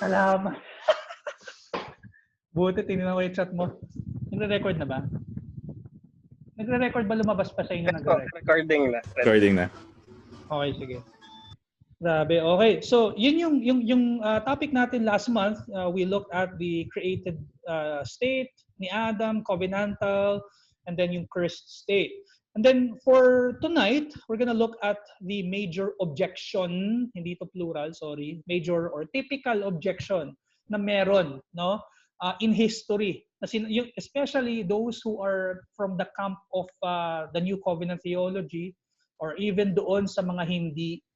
Salamat. Buti tinignan ko yung chat mo. Nagre-record na ba? Nagre-record ba? Lumabas pa sa inyo nagre-record? Recording na. Recording na. Okay, sige. Grabe. Okay. So, yun yung topic natin last month. We looked at the created state ni Adam, covenantal, and then yung cursed state. And then for tonight, we're gonna look at the major objection, hindi to plural, sorry, major or typical objection na meron, no, in history. Especially those who are from the camp of the New Covenant theology, or even doon sa mga hindi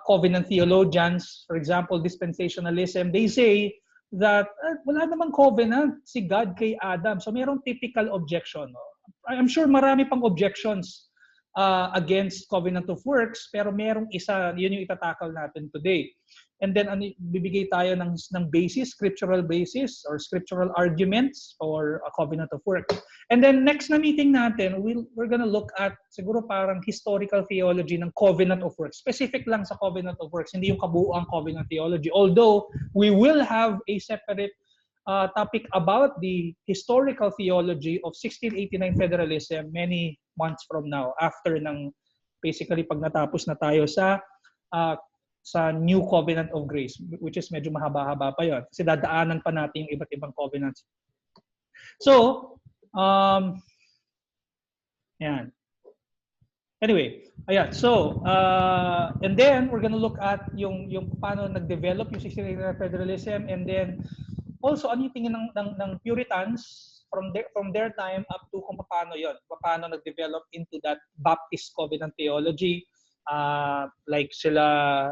covenant theologians, for example, dispensationalism, they say that wala namang covenant si God kay Adam. So mayroong typical objection. No? I'm sure marami pang objections against covenant of works, pero merong isa, yun yung itatakal natin today. And then bibigay tayo ng basis, scriptural basis or scriptural arguments for a covenant of works. And then next na meeting natin, we're gonna look at siguro parang historical theology ng covenant of works. Specific lang sa covenant of works, hindi yung kabuuang covenant theology. Although we will have a separate topic about the historical theology of 1689 federalism many months from now, after ng basically pag natapos na tayo sa New Covenant of Grace, which is medyo mahaba-haba pa yon kasi dadaanan pa natin yung iba't ibang covenants. So, yan. Anyway, ayan. So, and then we're gonna look at yung paano nag-develop yung 1689 federalism, and then also ano yung tingin ng Puritans from their time up to kung paano yon, paano nag-develop into that Baptist covenant theology. Like sila,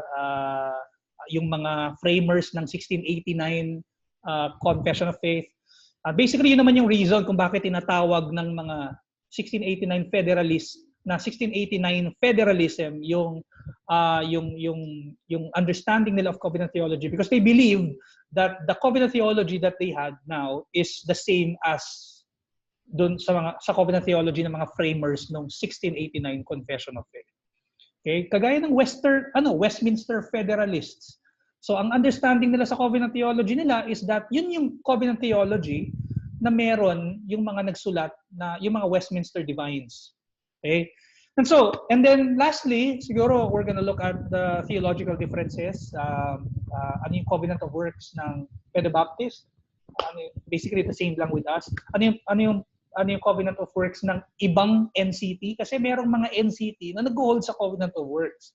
yung mga framers ng 1689 Confession of Faith. Basically, yun naman yung reason kung bakit tinatawag ng mga 1689 Federalists na 1689 Federalism yung understanding nila of covenant theology, because they believe that the covenant theology that they had now is the same as doon sa covenant theology ng mga framers ng 1689 Confession of Faith. Okay, kagaya ng Westminster Federalists. So ang understanding nila sa covenant theology nila is that yun yung covenant theology na meron yung mga nagsulat na yung mga Westminster Divines. Okay? And then lastly, siguro we're gonna look at the theological differences. Ano yung covenant of works ng Pedobaptist? Basically the same lang with us. Ano yung covenant of works ng ibang NCT, kasi merong mga NCT na nag-hold sa covenant of works.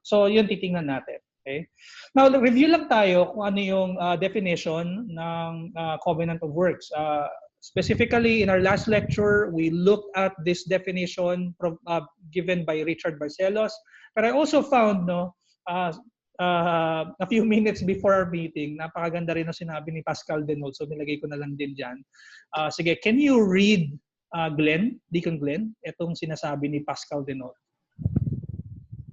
So yun titingnan natin. Okay? Now, review lang tayo kung ano yung definition ng covenant of works. Specifically, in our last lecture, we looked at this definition given by Richard Barcelos. But I also found a few minutes before our meeting, napakaganda rin na sinabi ni Pascal Denol, so nilagay ko na lang din dyan. Sige, can you read, Deacon Glenn, itong sinasabi ni Pascal Denol?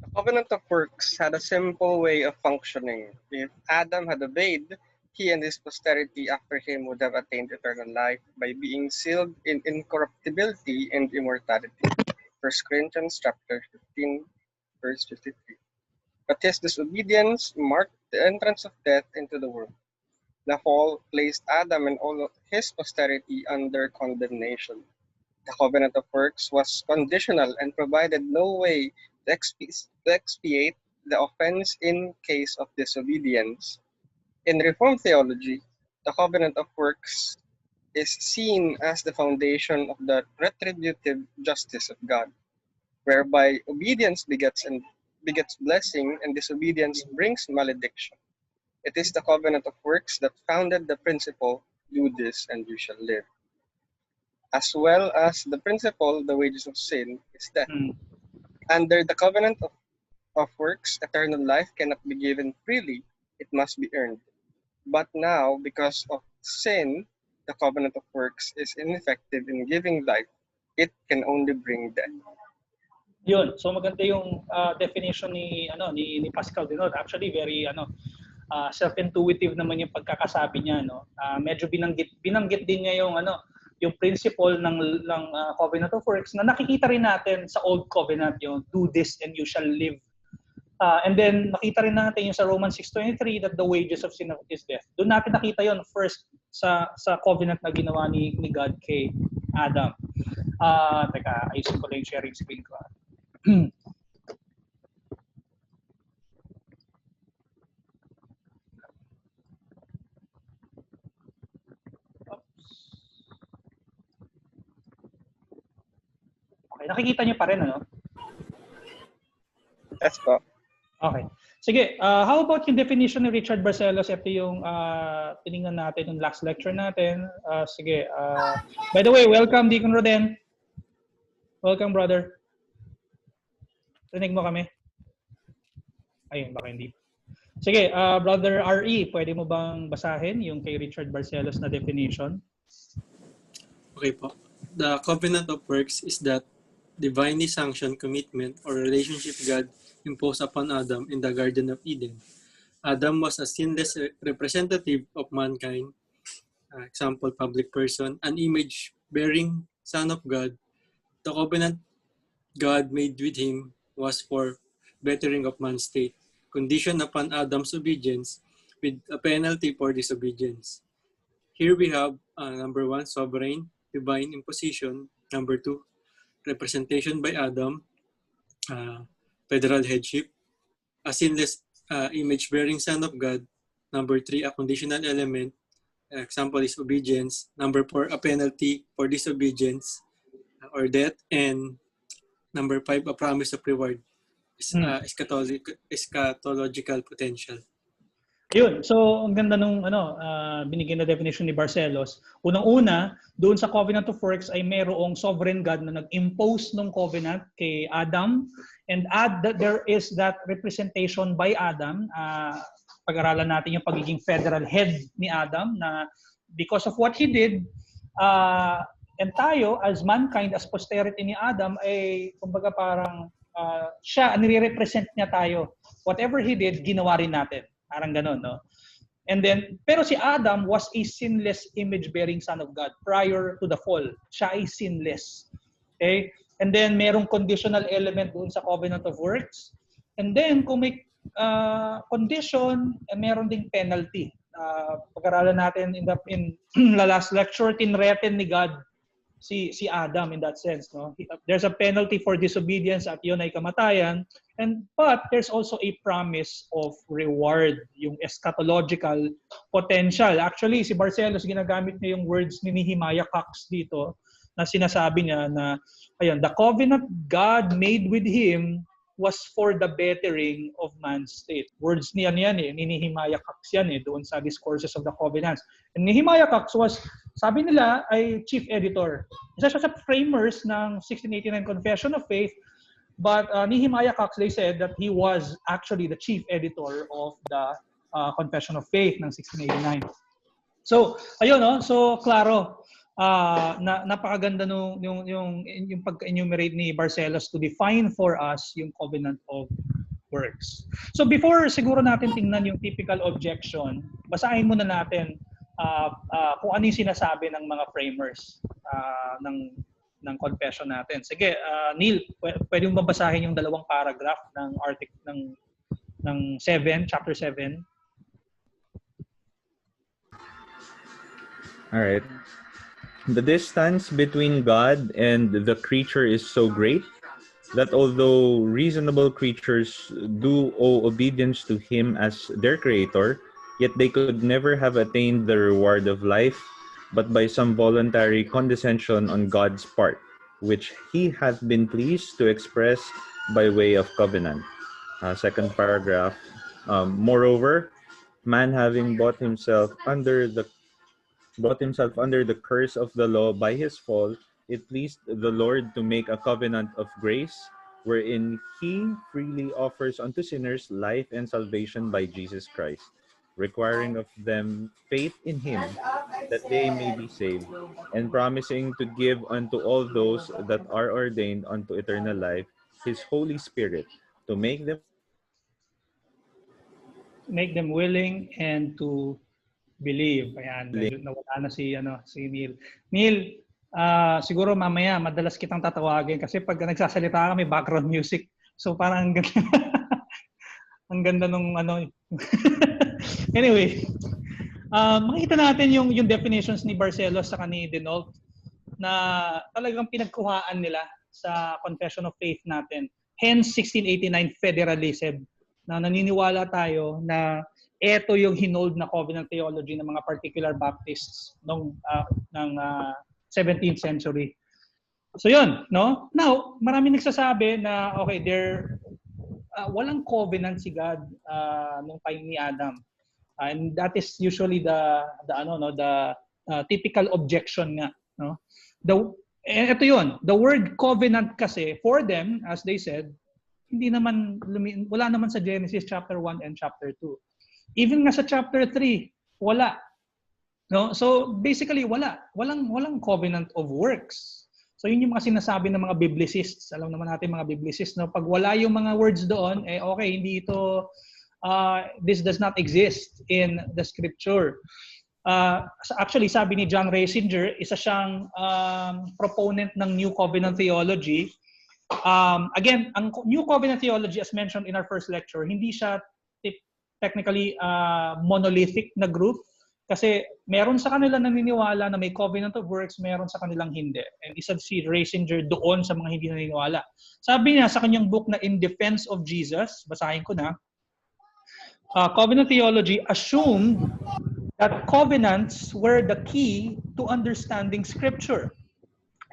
The covenant of works had a simple way of functioning. If Adam had obeyed, he and his posterity after him would have attained eternal life by being sealed in incorruptibility and immortality. 1 Corinthians chapter 15, verse 53. But his disobedience marked the entrance of death into the world. The fall placed Adam and all of his posterity under condemnation. The covenant of works was conditional and provided no way to expiate the offense in case of disobedience. In Reformed theology, the covenant of works is seen as the foundation of the retributive justice of God, whereby obedience begets blessing and disobedience brings malediction. It is the covenant of works that founded the principle, do this and you shall live. As well as the principle, the wages of sin is death. Under the covenant of works, eternal life cannot be given freely, it must be earned. But now, because of sin, the covenant of works is ineffective in giving life. It can only bring death. Yun. So maganda yung definition ni Pascal Denol. Actually very self-intuitive naman yung pagkakasabi niya, no. Medyo binanggit din niya yung principle ng covenant of works na nakikita rin natin sa Old Covenant, yung do this and you shall live. And then nakita rin natin yung sa Romans 6:23 that the wages of sin is death. Doon natin nakita yon first sa covenant na ginawa ni God kay Adam. Teka, ayusin ko lang yung sharing screen ko. Okay, nakikita niyo pa rin, ano? Yes po. Okay. Sige, how about yung definition ni Richard Barcelos? Ito yung tinignan natin yung last lecture natin. Sige. By the way, welcome, Deacon Roden. Welcome, brother. Rinig mo kami? Ayun, baka hindi. Sige, Brother R.E., pwede mo bang basahin yung kay Richard Barcelos na definition? Okay po. The covenant of works is that divinely sanctioned commitment or relationship God imposed upon Adam in the Garden of Eden. Adam was a sinless representative of mankind, example, public person, an image-bearing Son of God. The covenant God made with him was for bettering of man's state, conditioned upon Adam's obedience with a penalty for disobedience. Here we have number 1, sovereign, divine imposition. Number 2, representation by Adam, federal headship. A sinless image-bearing Son of God. Number 3, a conditional element. Example is obedience. Number 4, a penalty for disobedience or death. And number 5, a promise of reward. Eschatological potential. Yun. So, ang ganda nung binigyan na definition ni Barcelos. Unang-una, doon sa Covenant of Works ay mayroong sovereign God na nag-impose ng covenant kay Adam. And there is that representation by Adam. Pag-aralan natin yung pagiging federal head ni Adam na because of what he did, and tayo as mankind, as posterity ni Adam, ay kumbaga parang siya, nire-represent niya tayo. Whatever he did, ginawa rin natin. Parang ganun, no? And then, pero si Adam was a sinless image-bearing Son of God prior to the fall. Siya ay sinless. Okay? And then, merong conditional element doon sa Covenant of Works. And then, kung may condition, meron ding penalty. Pag-aralan natin in the last lecture, tinreten ni God si Adam in that sense, no? There's a penalty for disobedience at yun ay kamatayan, but there's also a promise of reward, yung eschatological potential. Actually, si Barcelos ginagamit niya yung words ni Nehemiah Cox dito na sinasabi niya na ayun, the covenant God made with him was for the bettering of man's state. Words niyan yan ni Nehemiah Cox yan doon sa Discourses of the Covenants. And Nehemiah Cox was, sabi nila, ay chief editor. Isa siya sa framers ng 1689 Confession of Faith, but Nehemiah Cox, they said that he was actually the chief editor of the Confession of Faith ng 1689. So, ayun, no? So, klaro. Napakaganda yung pag-enumerate ni Barcelos to define for us yung covenant of works. So before siguro natin tingnan yung typical objection, basahin muna natin kung ano yung sinasabi ng mga framers ng confession natin. Sige, Neil, pwede mo basahin yung dalawang paragraph ng article ng 7, chapter 7? All right. The distance between God and the creature is so great that although reasonable creatures do owe obedience to him as their creator, yet they could never have attained the reward of life, but by some voluntary condescension on God's part, which he hath been pleased to express by way of covenant. Second paragraph. Moreover, man having brought himself under the curse of the law by his fall, it pleased the Lord to make a covenant of grace, wherein he freely offers unto sinners life and salvation by Jesus Christ, requiring of them faith in him, that they may be saved, and promising to give unto all those that are ordained unto eternal life his Holy Spirit, to make them willing and to believe. Ayan, nawala na si Neil. Neil, siguro mamaya madalas kitang tatawagin kasi pag nagsasalita ka may background music. So parang Ang ganda nung ano. Anyway, makikita natin yung definitions ni Barcelos sa ni Denault na talagang pinagkuhaan nila sa Confession of Faith natin. Hence, 1689 federalism na naniniwala tayo na ito yung hinold na covenant theology ng mga particular Baptists ng 17th century. So yun, no? Now, marami nagsasabi na okay, walang covenant si God nung time ni Adam. And that is usually the typical objection nga, no? Ito yun, the word covenant kasi for them, as they said, wala naman sa Genesis chapter 1 and chapter 2. Even nga sa chapter 3, wala. No? So basically walang covenant of works. So yun yung mga sinasabi ng mga biblicists. Alam naman natin mga biblicists, no? Pag wala yung mga words doon, okay, hindi ito this does not exist in the scripture. Actually, sabi ni John Reisinger, isa siyang proponent ng New Covenant Theology. Again, ang New Covenant Theology, as mentioned in our first lecture, hindi siya technically monolithic na group. Kasi meron sa kanila naniniwala na may covenant of works, meron sa kanilang hindi. And isa si Reisinger doon sa mga hindi naniniwala. Sabi niya sa kanyang book na In Defense of Jesus, basahin ko na, covenant theology assumed that covenants were the key to understanding Scripture,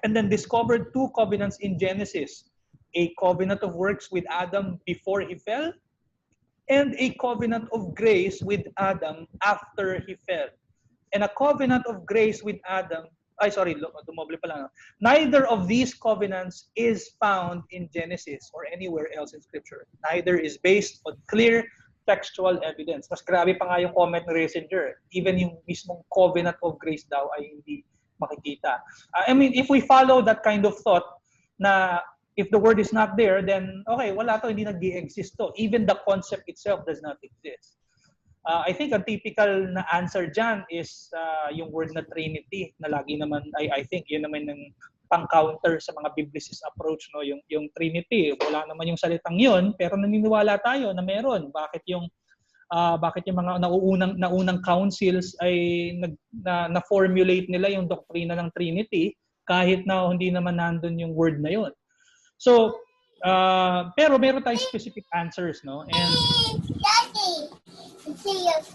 and then discovered two covenants in Genesis: a covenant of works with Adam before he fell, and a covenant of grace with Adam after he fell. And a covenant of grace with Adam, dumoble pala. Neither of these covenants is found in Genesis or anywhere else in Scripture. Neither is based on clear textual evidence. Mas grabe pa nga yung comment ni Reisinger. Even yung mismong covenant of grace daw ay hindi makikita. I mean, if we follow that kind of thought na if the word is not there, then okay, wala to, hindi nag-exist to. Even the concept itself does not exist. I think ang typical na answer dyan is yung word na Trinity, na lagi naman, I think yun naman ng pang-counter sa mga biblicist approach, no? Yung Trinity, wala naman yung salitang yun, pero naniniwala tayo na meron. Bakit yung mga naunang councils ay na-formulate nila yung doktrina ng Trinity kahit na hindi naman nandun yung word na yun. So, pero meron tayong specific answers, no? And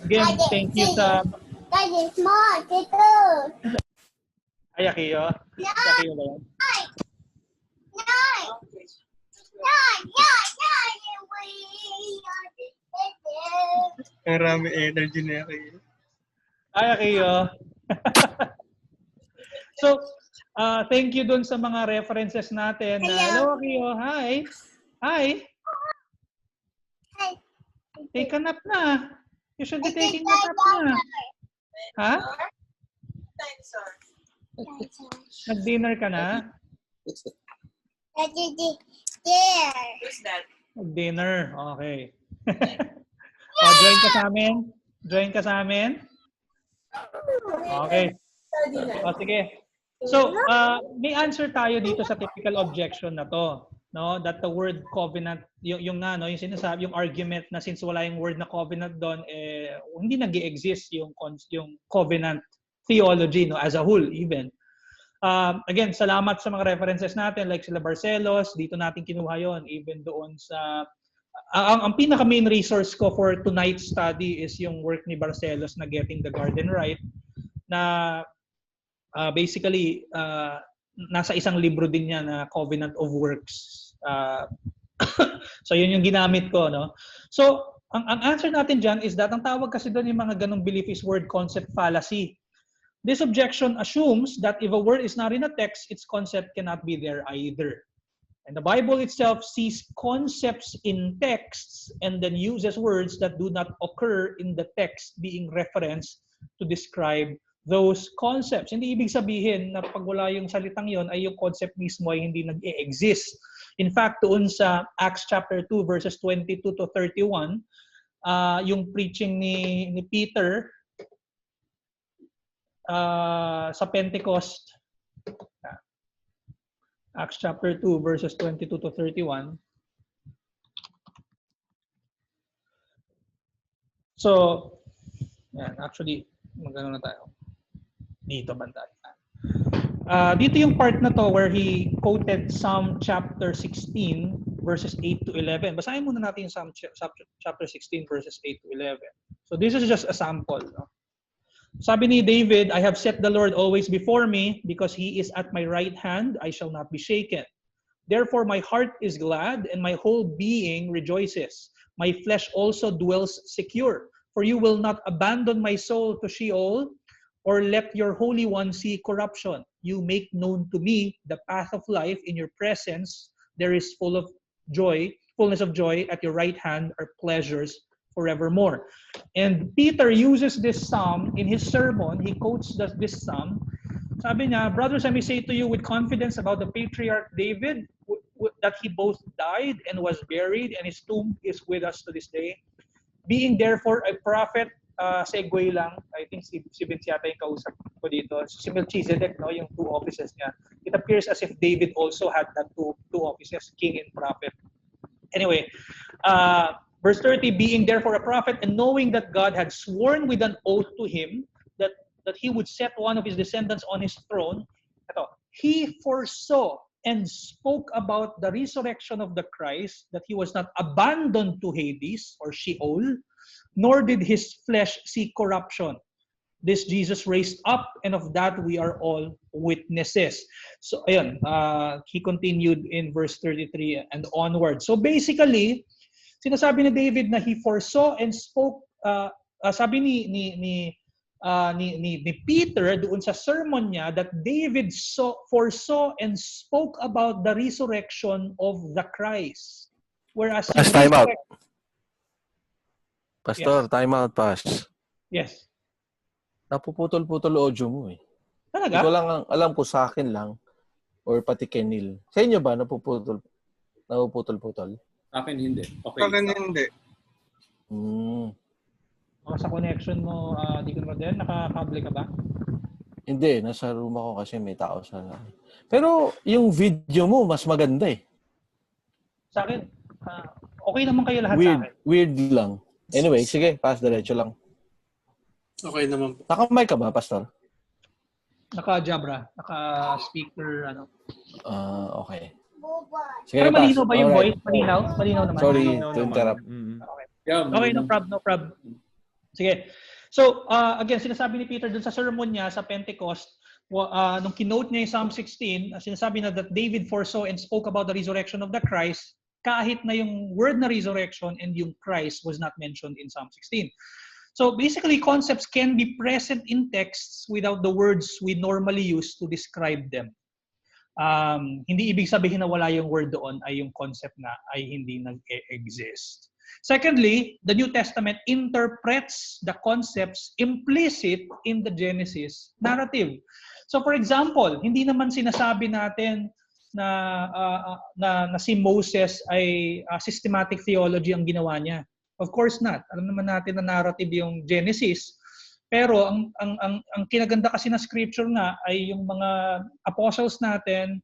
again, thank you sa... Daddy, small, ito. Ay, Akiyo? Akiyo ba yan? Marami energy na kayo. Ay, Akiyo. So, thank you dun sa mga references natin. Hello, Akiyo. Hi. Hi. Take a nap na. You should be taking a nap na. Ha? Nag-dinner ka na? Nag-dinner. Okay. Join ka sa amin? Join ka sa amin? Okay. Sige. So, may answer tayo dito sa typical objection na to, no? That the word covenant, yung sinasabi, yung argument na since wala yung word na covenant doon, hindi nag-exist yung covenant theology, no, as a whole even. Again, salamat sa mga references natin like sila Barcelos, dito natin kinuha yon, even doon sa ang pinaka main resource ko for tonight's study is yung work ni Barcelos na Getting the Garden Right, na basically nasa isang libro din niya na Covenant of Works. So yun yung ginamit ko, no? So ang answer natin diyan is that ang tawag kasi doon yung mga ganung belief is word concept fallacy. This objection assumes that if a word is not in a text, its concept cannot be there either. And the Bible itself sees concepts in texts and then uses words that do not occur in the text being referenced to describe those concepts. Hindi ibig sabihin na pag wala yung salitang yon ay yung concept mismo ay hindi nag-e-exist. In fact, doon sa Acts chapter 2 verses 22 to 31, yung preaching ni Peter sa Pentecost, Acts chapter 2 verses 22 to 31. So, yan, actually, magano na tayo. Dito banda. Dito yung part na to where he quoted Psalm chapter 16 verses 8 to 11. Basahin muna natin yung Psalm chapter 16 verses 8 to 11. So this is just a sample. No? Sabi ni David, I have set the Lord always before me, because he is at my right hand, I shall not be shaken. Therefore my heart is glad, and my whole being rejoices. My flesh also dwells secure, for you will not abandon my soul to Sheol, or let your Holy One see corruption. You make known to me the path of life. In your presence there is fullness of joy. At your right hand are pleasures forevermore. And Peter uses this psalm in his sermon. He quotes this psalm. Sabi niya, brothers, I may say to you with confidence about the patriarch David, that he both died and was buried, and his tomb is with us to this day. Being therefore a prophet, segue lang, I think si Vince yata yung kausap ko dito. Si Melchizedek, no, yung two offices niya. It appears as if David also had that two offices, king and prophet. Anyway, verse 30, being therefore a prophet, and knowing that God had sworn with an oath to him that he would set one of his descendants on his throne, he foresaw and spoke about the resurrection of the Christ, that he was not abandoned to Hades or Sheol, nor did his flesh see corruption. This Jesus raised up, and of that we are all witnesses. So, ayun, he continued in verse 33 and onward. So basically, sinasabi ni David na he foresaw and spoke, sabi ni Peter doon sa sermon niya that David foresaw and spoke about the resurrection of the Christ. Whereas time out. Yes. Pastor, time out, Pas. Yes. Napuputol-putol audio mo eh. Talaga? Ito lang ang alam ko, sa akin lang or pati Kenil. Sa inyo ba napuputol-putol? Akin hindi. Okay. Akin hindi. Sa connection mo, di ko naman din, nakakable ka ba? Hindi, nasa room ako kasi may tao sa... Pero yung video mo, mas maganda eh. Sa akin, okay naman kayo lahat sa akin. Weird lang. Anyway, sige, pass diretso lang. Okay naman po. Naka-mic ka ba, Pastor? Naka-jabra, naka-speaker, ano. Okay. Sige, Pero malinaw ba yung Alright. voice? Malinaw naman. Sorry Malinaw to naman. interrupt. Okay. Yeah, Okay, no problem. Sige. So, again, sinasabi ni Peter dun sa sermon niya sa Pentecost, nung kinote niya yung Psalm 16, sinasabi na that David foresaw and spoke about the resurrection of the Christ, kahit na yung word na resurrection and yung Christ was not mentioned in Psalm 16. So, basically, concepts can be present in texts without the words we normally use to describe them. Hindi ibig sabihin na wala yung word doon ay yung concept na ay hindi nag-exist. Secondly, the New Testament interprets the concepts implicit in the Genesis narrative. So for example, hindi naman sinasabi natin na si Moses ay systematic theology ang ginawa niya. Of course not. Alam naman natin na narrative yung Genesis. Pero ang kinaganda kasi na scripture nga ay yung mga apostles natin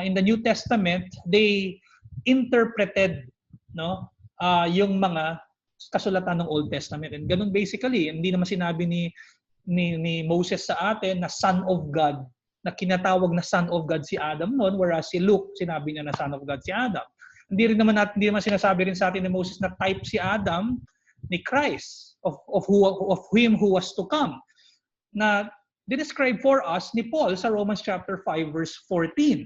in the New Testament, they interpreted, no, yung mga kasulatan ng Old Testament. And ganun basically, hindi naman sinabi ni Moses sa atin na son of God, na kinatawag na son of God si Adam noon, whereas si Luke, sinabi niya na son of God si Adam. Hindi naman sinasabi rin sa atin ni Moses na type si Adam ni Christ, of him who was to come. Na describe for us ni Paul sa Romans chapter 5 verse 14.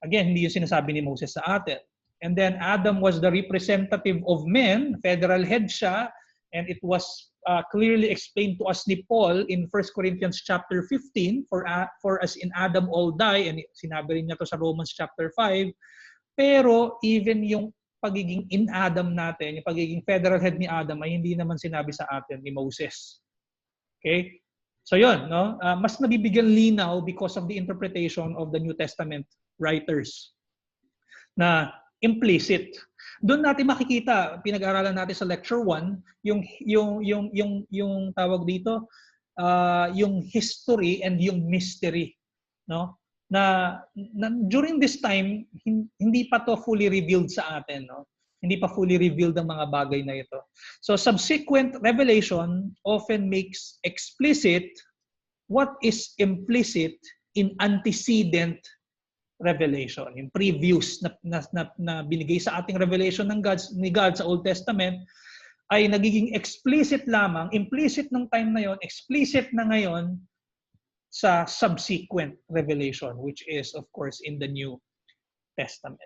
Again, hindi yung sinasabi ni Moses sa atin. And then Adam was the representative of men, federal head siya, and it was clearly explained to us ni Paul in 1 Corinthians chapter 15, for as in Adam all die, and sinabi rin niya to sa Romans chapter 5. Pero even yung pagiging in Adam natin, yung pagiging federal head ni Adam ay hindi naman sinabi sa atin ni Moses. Okay? So yun, no? Mas nabibigyan linaw because of the interpretation of the New Testament writers na implicit. Doon natin makikita, pinag-aralan natin sa lecture 1, yung tawag dito, yung history and yung mystery, no? Na during this time hindi pa to fully revealed sa atin, no? Hindi pa fully revealed ang mga bagay na ito. So subsequent revelation often makes explicit what is implicit in antecedent revelation. Yung previous na binigay sa ating revelation ni God sa Old Testament ay nagiging explicit lamang, implicit nung time na yon, explicit na ngayon sa subsequent revelation, which is of course in the New Testament.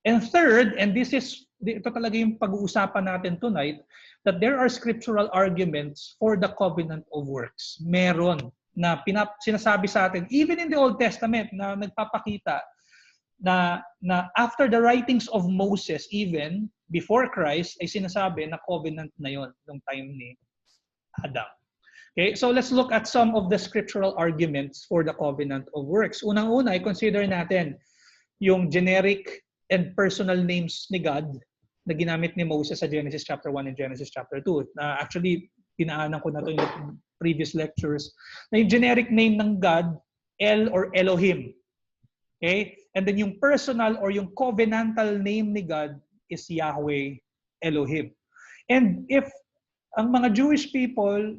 And third, and ito talaga yung pag-uusapan natin tonight, that there are scriptural arguments for the covenant of works. Meron na sinasabi sa atin, even in the Old Testament, na nagpapakita na after the writings of Moses, even before Christ, ay sinasabi na covenant na yon nung time ni Adam. Okay, so let's look at some of the scriptural arguments for the covenant of works. Unang-una, i-consider natin yung generic and personal names ni God na ginamit ni Moses sa Genesis chapter 1 and Genesis chapter 2. Actually, dinaanan ko na ito in previous lectures. Na yung generic name ng God, El or Elohim. Okay? And then yung personal or yung covenantal name ni God is Yahweh Elohim. And if ang mga Jewish people,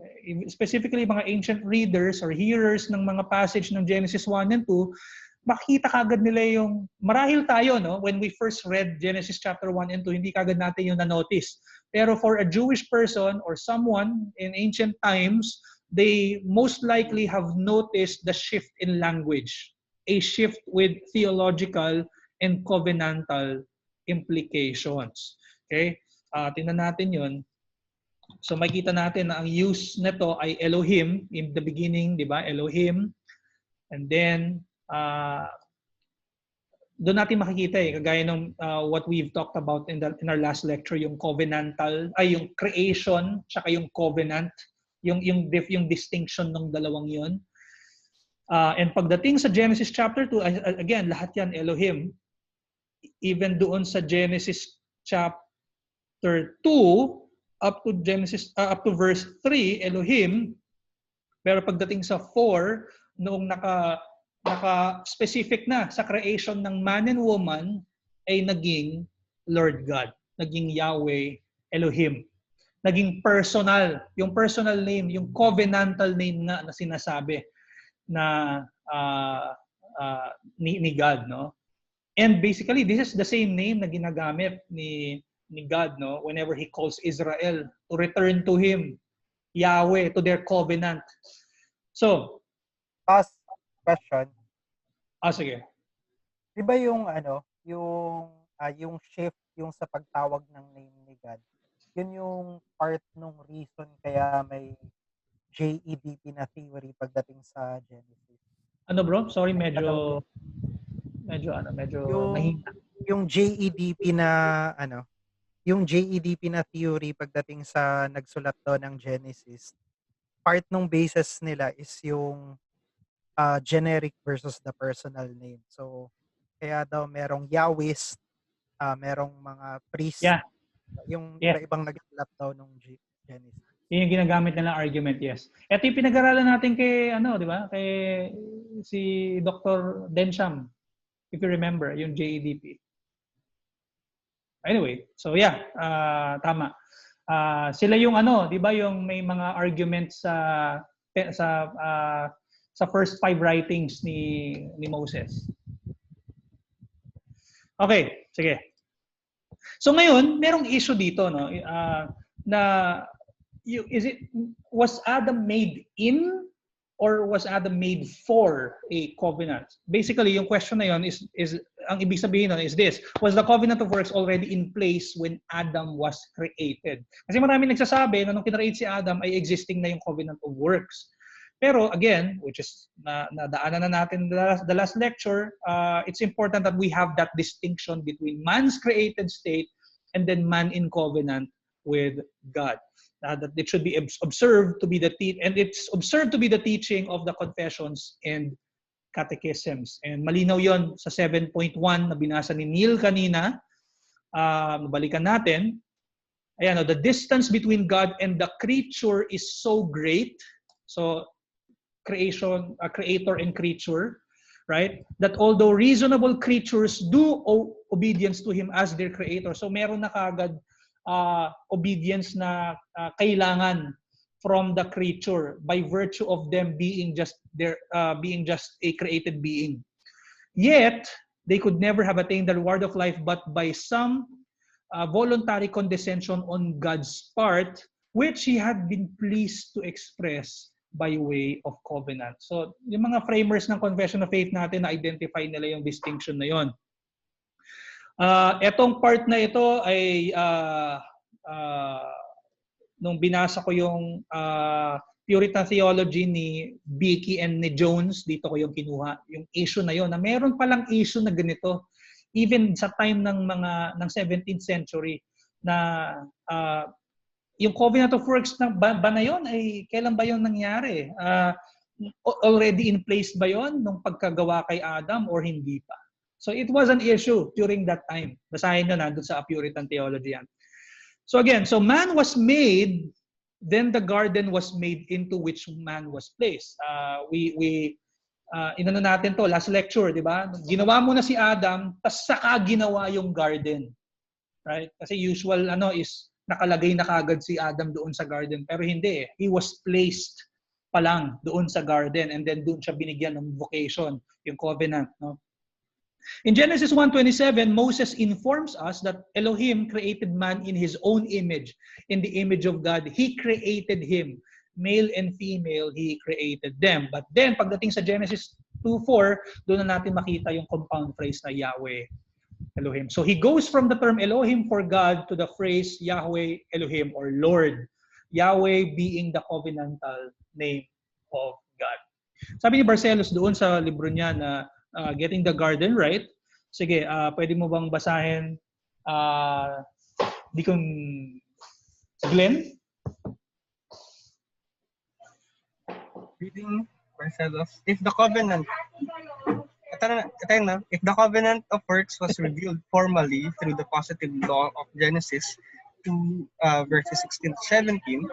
specifically mga ancient readers or hearers ng mga passage ng Genesis 1 and 2, makita kagad nila yung, marahil tayo, no? When we first read Genesis chapter 1 and 2, hindi kagad natin yung na-notice. Pero for a Jewish person or someone in ancient times, they most likely have noticed the shift in language, a shift with theological and covenantal implications. Okay? Tingnan natin yun. So makita natin na ang use nito ay Elohim in the beginning, di ba? Elohim. And then, doon natin makikita kagaya ng what we've talked about in our last lecture, yung covenantal, yung creation, tsaka yung covenant, yung distinction ng dalawang yun. And pagdating sa Genesis chapter 2, again, lahat yan Elohim. Even doon sa Genesis chapter 2, up to verse 3, Elohim. Pero pagdating sa 4, noong naka-specific na sa creation ng man and woman, ay naging Lord God. Naging Yahweh Elohim. Naging personal. Yung personal name, yung covenantal name na sinasabi na ni God, no? And basically, this is the same name na ginagamit ni God, no, whenever He calls Israel to return to Him, Yahweh, to their covenant. So, Last question. Sige. Di ba yung yung shift yung sa pagtawag ng name ni God, yun yung part ng reason kaya may JEDP na theory pagdating sa Genesis. Ano bro? Sorry, medyo mahina. Yung JEDP na yung JEDP na theory pagdating sa nagsulat daw ng Genesis, part ng basis nila is yung generic versus the personal name. So, kaya daw merong Yahwist, merong mga priest, yung iba-ibang nagsulat daw ng Genesis. Yun yung ginagamit nilang argument, yes. Ito yung pinag-aralan natin kay, di ba? Kay si Dr. Densham, if you remember, yung JEDP. Anyway, so tama. Sila yung di ba, yung may mga arguments sa first 5 writings ni Moses. Okay, sige. So ngayon, merong issue dito, no? Was Adam made in or was Adam made for a covenant? Basically, yung question na yun is ang ibig sabihin nun is this: was the covenant of works already in place when Adam was created? Kasi maraming nagsasabi na nung kinreate si Adam ay existing na yung covenant of works. Pero again, which is nadaanan na natin the last lecture, it's important that we have that distinction between man's created state and then man in covenant with God. That it should be observed to be and it's observed to be the teaching of the confessions and catechisms. And malinaw yon sa 7.1 na binasa ni Neil kanina. Balikan natin. Ayan, the distance between God and the creature is so great. So, creator and creature. right? That although reasonable creatures do obedience to Him as their Creator. So meron na kagad obedience na kailangan from the creature by virtue of them being just a created being. Yet, they could never have attained the reward of life but by some voluntary condescension on God's part, which He had been pleased to express by way of covenant. So, yung mga framers ng Confession of Faith natin, na-identify nila yung distinction na yon. Etong part na ito ay nung binasa ko yung Puritan theology ni Beeke and ni Jones, dito ko yung kinuha, yung issue na yon, na meron palang issue na ganito even sa time ng 17th century na yung covenant of works na ba na yon ay kailan ba yon nangyari? Already in place ba yon nung pagkagawa kay Adam or hindi pa? So it was an issue during that time. Basahin nyo na doon sa Puritan theology yan. So again, so man was made, then the garden was made into which man was placed. Inano natin to last lecture, di ba? Ginawa mo na si Adam, tas saka ginawa yung garden. Right? Kasi usual is nakalagay na kagad si Adam doon sa garden, pero hindi eh. He was placed pa lang doon sa garden and then doon siya binigyan ng vocation, yung covenant, no? In Genesis 1:27, Moses informs us that Elohim created man in His own image. In the image of God, He created him. Male and female, He created them. But then, pagdating sa Genesis 2:4, doon na natin makita yung compound phrase na Yahweh Elohim. So he goes from the term Elohim for God to the phrase Yahweh Elohim or Lord. Yahweh being the covenantal name of God. Sabi ni Barcelos doon sa libro niya na Getting the Garden Right. Sige, pwede mo bang basahin Glenn? Reading Barcelos. If the covenant of works was revealed formally through the positive law of Genesis 2 verses 16 to 17,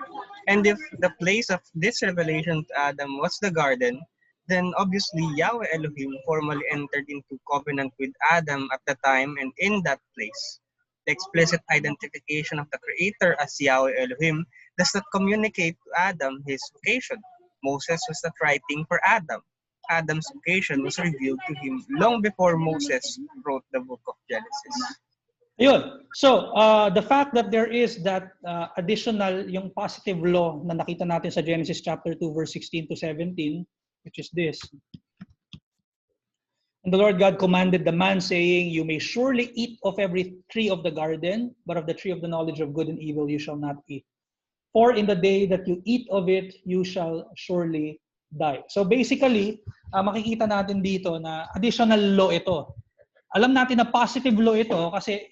and if the place of this revelation to Adam was the garden, then obviously Yahweh Elohim formally entered into covenant with Adam at the time and in that place. The explicit identification of the Creator as Yahweh Elohim does not communicate to Adam his vocation. Moses was not writing for Adam. Adam's vocation was revealed to him long before Moses wrote the book of Genesis. Ayun. So, the fact that there is that additional, yung positive law na nakita natin sa Genesis chapter 2 verse 16 to 17, which is this. And the Lord God commanded the man, saying, you may surely eat of every tree of the garden, but of the tree of the knowledge of good and evil you shall not eat. For in the day that you eat of it, you shall surely die. So basically, makikita natin dito na additional law ito. Alam natin na positive law ito kasi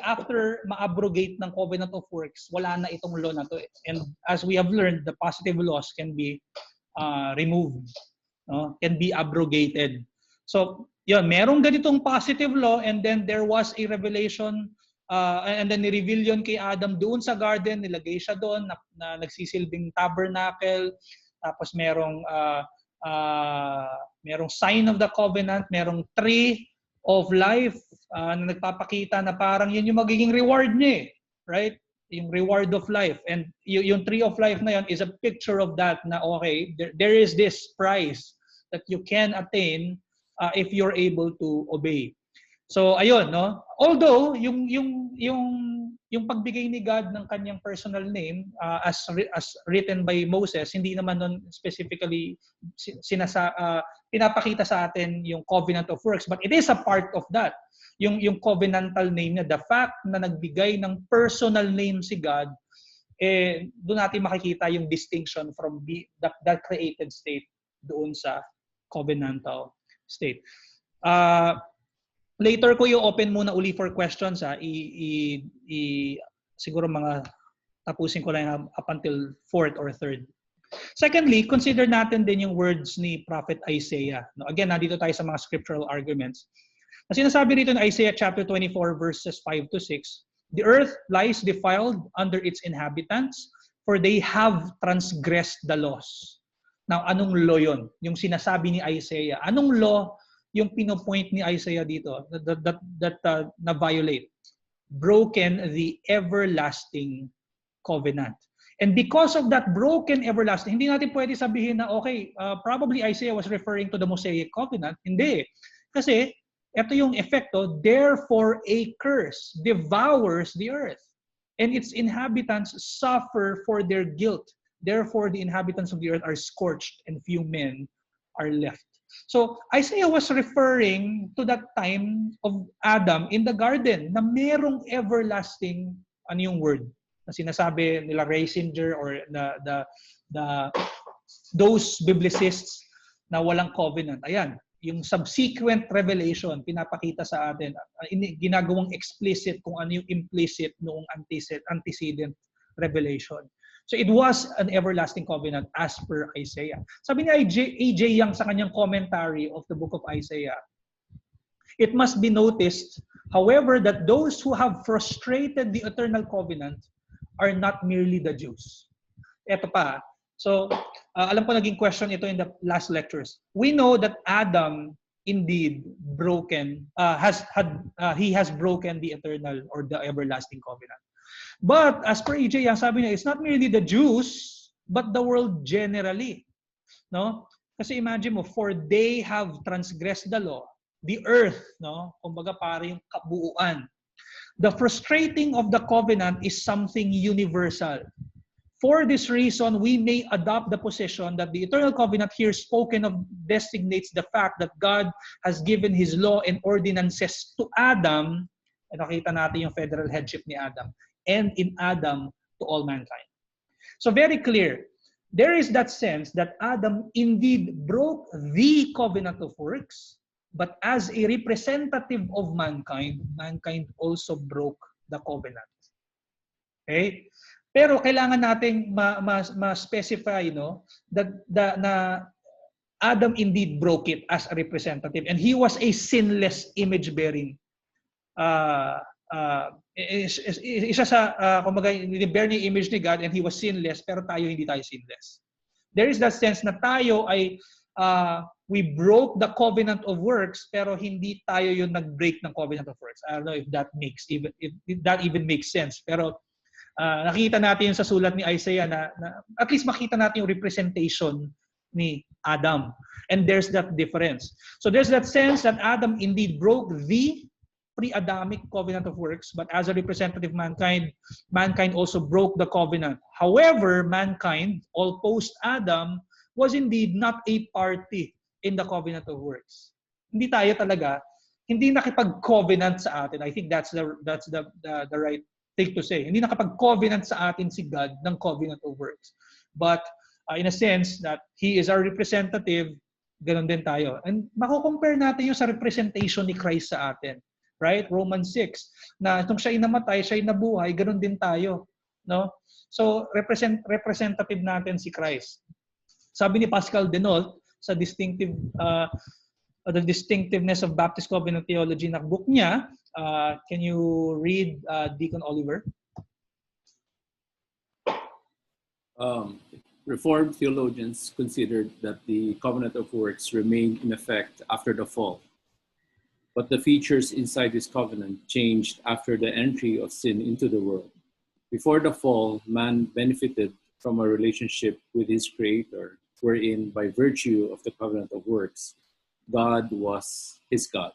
after ma-abrogate ng covenant of works, wala na itong law na to. And as we have learned, the positive laws can be removed, no? Can be abrogated. So, yun, merong ganitong positive law and then there was a revelation and then ni-reveal yun kay Adam doon sa garden, nilagay siya doon na nagsisilbing tabernacle, tapos merong sign of the covenant, merong tree of life na nagpapakita na parang yun yung magiging reward niya, right? Yung reward of life. And yung tree of life na yun is a picture of that na okay, there is this prize that you can attain if you're able to obey. So ayun, no? Although yung pagbigay ni God ng kanyang personal name as written by Moses, hindi naman nun specifically pinapakita sa atin yung covenant of works, but it is a part of that. Yung covenantal name niya, the fact na nagbigay ng personal name si God, doon natin makikita yung distinction from that created state doon sa covenantal state. Later ko i-open muna uli for questions. Siguro mga tapusin ko lang up until 4th or 3rd. Secondly, consider natin din yung words ni Prophet Isaiah. No, again, nandito tayo sa mga scriptural arguments. Na sinasabi rito in Isaiah chapter 24 verses 5 to 6, the earth lies defiled under its inhabitants, for they have transgressed the laws. Now, anong law yun? Yung sinasabi ni Isaiah. Anong law yung pinopoint ni Isaiah dito that na-violate? Broken the everlasting covenant. And because of that broken everlasting, hindi natin pwede sabihin na, okay, probably Isaiah was referring to the Mosaic covenant. Hindi. Kasi, ito yung epekto, therefore a curse devours the earth, and its inhabitants suffer for their guilt. Therefore, the inhabitants of the earth are scorched, and few men are left. So, Isaiah was referring to that time of Adam in the garden na merong everlasting, ano yung word? Na sinasabi nila Reisinger or those biblicists na walang covenant. Ayan, yung subsequent revelation, pinapakita sa atin, ginagawang explicit kung ano yung implicit noong antecedent revelation. So it was an everlasting covenant as per Isaiah. Sabi ni A.J. Young sa kanyang commentary of the book of Isaiah, it must be noticed, however, that those who have frustrated the eternal covenant are not merely the Jews. Ito pa. So, alam ko naging question ito in the last lectures. We know that Adam indeed he has broken the eternal or the everlasting covenant. But as per E.J. Young, sabi niya, it's not merely the Jews, but the world generally. No? Kasi imagine mo, for they have transgressed the law, the earth, no? Kumbaga parang yung kabuuan. The frustrating of the covenant is something universal. For this reason, we may adopt the position that the eternal covenant here spoken of designates the fact that God has given His law and ordinances to Adam, and nakita natin yung federal headship ni Adam, and in Adam to all mankind. So very clear, there is that sense that Adam indeed broke the covenant of works, but as a representative of mankind, mankind also broke the covenant. Okay? Pero kailangan nating ma-specify, no, that na Adam indeed broke it as a representative, and he was a sinless image-bearing. Isa sa kumbaga ni-bear niya image ni God, and he was sinless, pero tayo hindi tayo sinless. There is that sense na tayo ay we broke the covenant of works, pero hindi tayo yung nag-break ng covenant of works. I don't know if that even makes sense. Pero nakita natin sa sulat ni Isaiah na at least makita natin yung representation ni Adam. And there's that difference. So there's that sense that Adam indeed broke the pre-Adamic covenant of works, but as a representative mankind also broke the covenant. However, mankind, all post-Adam, was indeed not a party in the covenant of works. Hindi tayo talaga, hindi nakipag-covenant sa atin. I think that's the right thing to say. Hindi nakapag-covenant sa atin si God ng covenant of works. But in a sense that He is our representative, ganun din tayo. And mako-compare natin yung sa representation ni Christ sa atin. Right? Romans 6. Na itong siya'y namatay, siya'y nabuhay, ganun din tayo. No? So, representative natin si Christ. Sabi ni Pascal Denault sa The Distinctiveness of Baptist Covenant Theology na book niya, can you read Deacon Oliver? Reformed theologians considered that the covenant of works remained in effect after the fall. But the features inside this covenant changed after the entry of sin into the world. Before the fall, man benefited from a relationship with his Creator, wherein by virtue of the covenant of works, God was his God,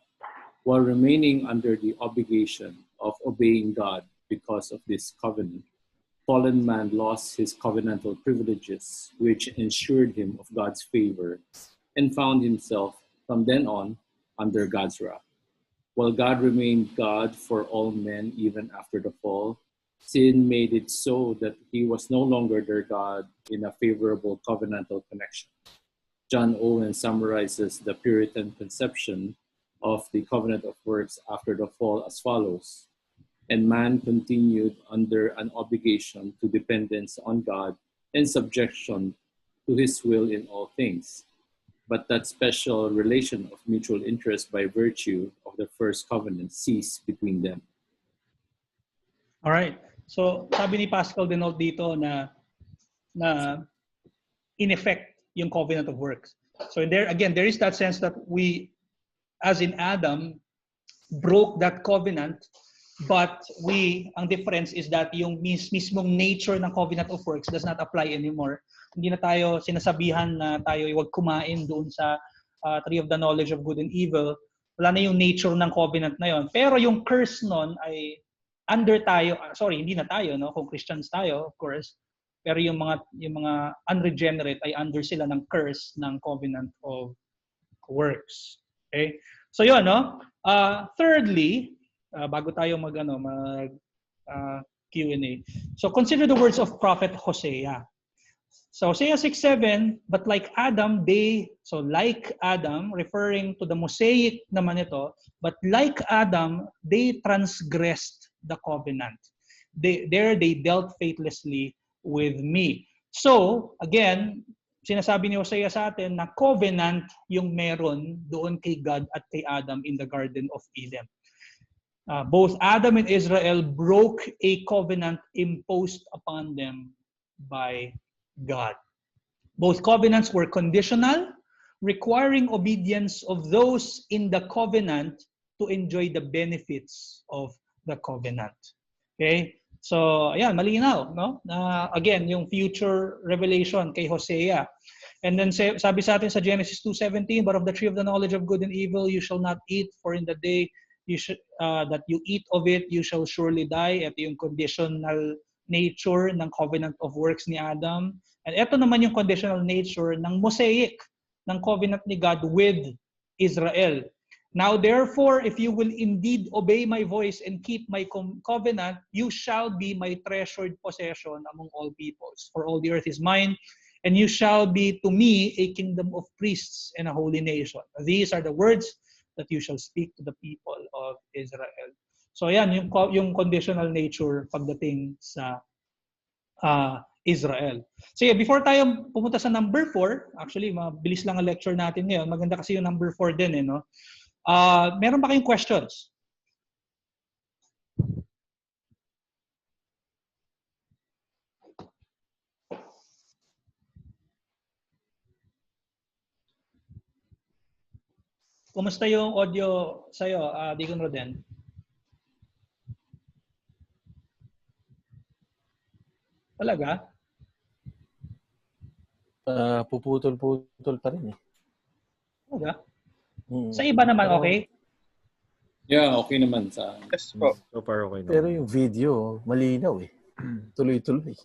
while remaining under the obligation of obeying God because of this covenant. Fallen man lost his covenantal privileges, which ensured him of God's favor, and found himself from then on under God's wrath. While God remained God for all men even after the fall, sin made it so that he was no longer their God in a favorable covenantal connection. John Owen summarizes the Puritan conception of the covenant of works after the fall as follows: and man continued under an obligation to dependence on God and subjection to his will in all things. But that special relation of mutual interest by virtue of the first covenant ceased between them. All right. So, sabi ni Pascal Denault dito na in effect, yung covenant of works. So there again, there is that sense that we, as in Adam, broke that covenant, but ang difference is that yung mismong nature ng covenant of works does not apply anymore. Hindi na tayo sinasabihan na tayo huwag kumain doon sa tree of the knowledge of good and evil. Wala na yung nature ng covenant na yon. Pero yung curse nun ay under tayo, hindi na tayo, no? Kung Christians tayo, of course. Pero yung mga unregenerate ay under sila ng curse ng covenant of works. Okay? So yun, no? Thirdly, bago tayo mag Q&A. So consider the words of Prophet Hosea. So Hosea 6:7, but like Adam, like Adam, referring to the Mosaic naman ito, but like Adam, they transgressed the covenant. They dealt faithlessly with me. So, again, sinasabi ni Hosea sa atin na covenant yung meron doon kay God at kay Adam in the Garden of Eden. Both Adam and Israel broke a covenant imposed upon them by God. Both covenants were conditional, requiring obedience of those in the covenant to enjoy the benefits of the covenant. Okay? So, ayan, malinaw, no? Again, yung future revelation kay Hosea. And then sabi sa atin sa Genesis 2:17, but of the tree of the knowledge of good and evil you shall not eat, for in the day that you eat of it, you shall surely die. Ito yung conditional nature ng covenant of works ni Adam. And ito naman yung conditional nature ng Mosaic, ng covenant ni God with Israel. Now therefore, if you will indeed obey my voice and keep my covenant, you shall be my treasured possession among all peoples. For all the earth is mine, and you shall be to me a kingdom of priests and a holy nation. These are the words that you shall speak to the people of Israel. So yan, yung conditional nature pagdating sa Israel. So yeah, before tayo pumunta sa number 4, actually, mabilis lang ang lecture natin ngayon. Maganda kasi yung number 4 din, no? Meron ba kayong questions? Kumusta yung audio sa'yo, Deacon Roden? Talaga? Puputol-putol pa rin eh. Talaga? Sa iba naman, okay? Yeah, okay naman sa Yes po. So far okay naman. Pero yung video, malinaw eh. Tuloy-tuloy.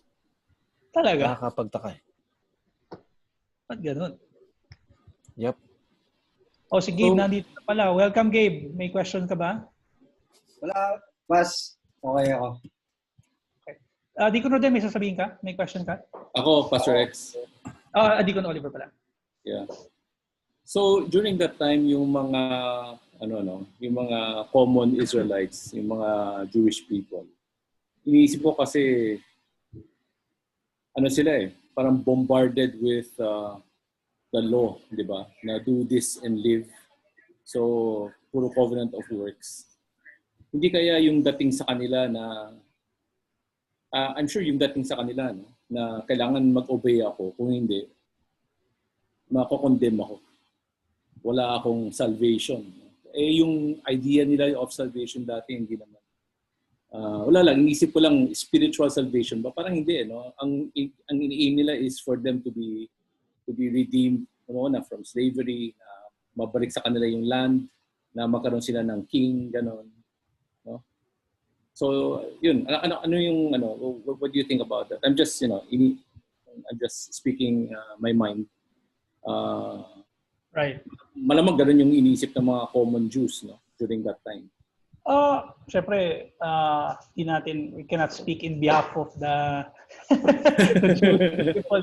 Talaga? Nakakapagtaka eh. Ba't ganun? Yep. Si Gabe nandito na pala. Welcome, Gabe. May question ka ba? Wala, mas okay ako. Deacon Roden, may sasabihin ka? May question ka? Ako, Pastor X. Deacon Oliver pala. Yeah. So during that time, yung mga yung mga common Israelites, yung mga Jewish people, iniisip ko kasi sila eh, parang bombarded with the law, di ba? Na do this and live. So puro covenant of works. Hindi kaya yung dating sa kanila na I'm sure yung dating sa kanila na kailangan mag-obey ako, kung hindi mako-condemn ako. Wala akong salvation. Yung idea nila of salvation dati, hindi naman. Wala lang, inisip ko lang spiritual salvation ba? Parang hindi, no? Ang ini-aim nila is for them to be redeemed from slavery, mabalik sa kanila yung land, na magkaroon sila ng king, ganon. No? So, yun. What do you think about that? I'm just, I'm just speaking my mind. Right. Malamang ganun yung iniisip ng mga common Jews, no, during that time. Syempre, we cannot speak in behalf of the Jewish people.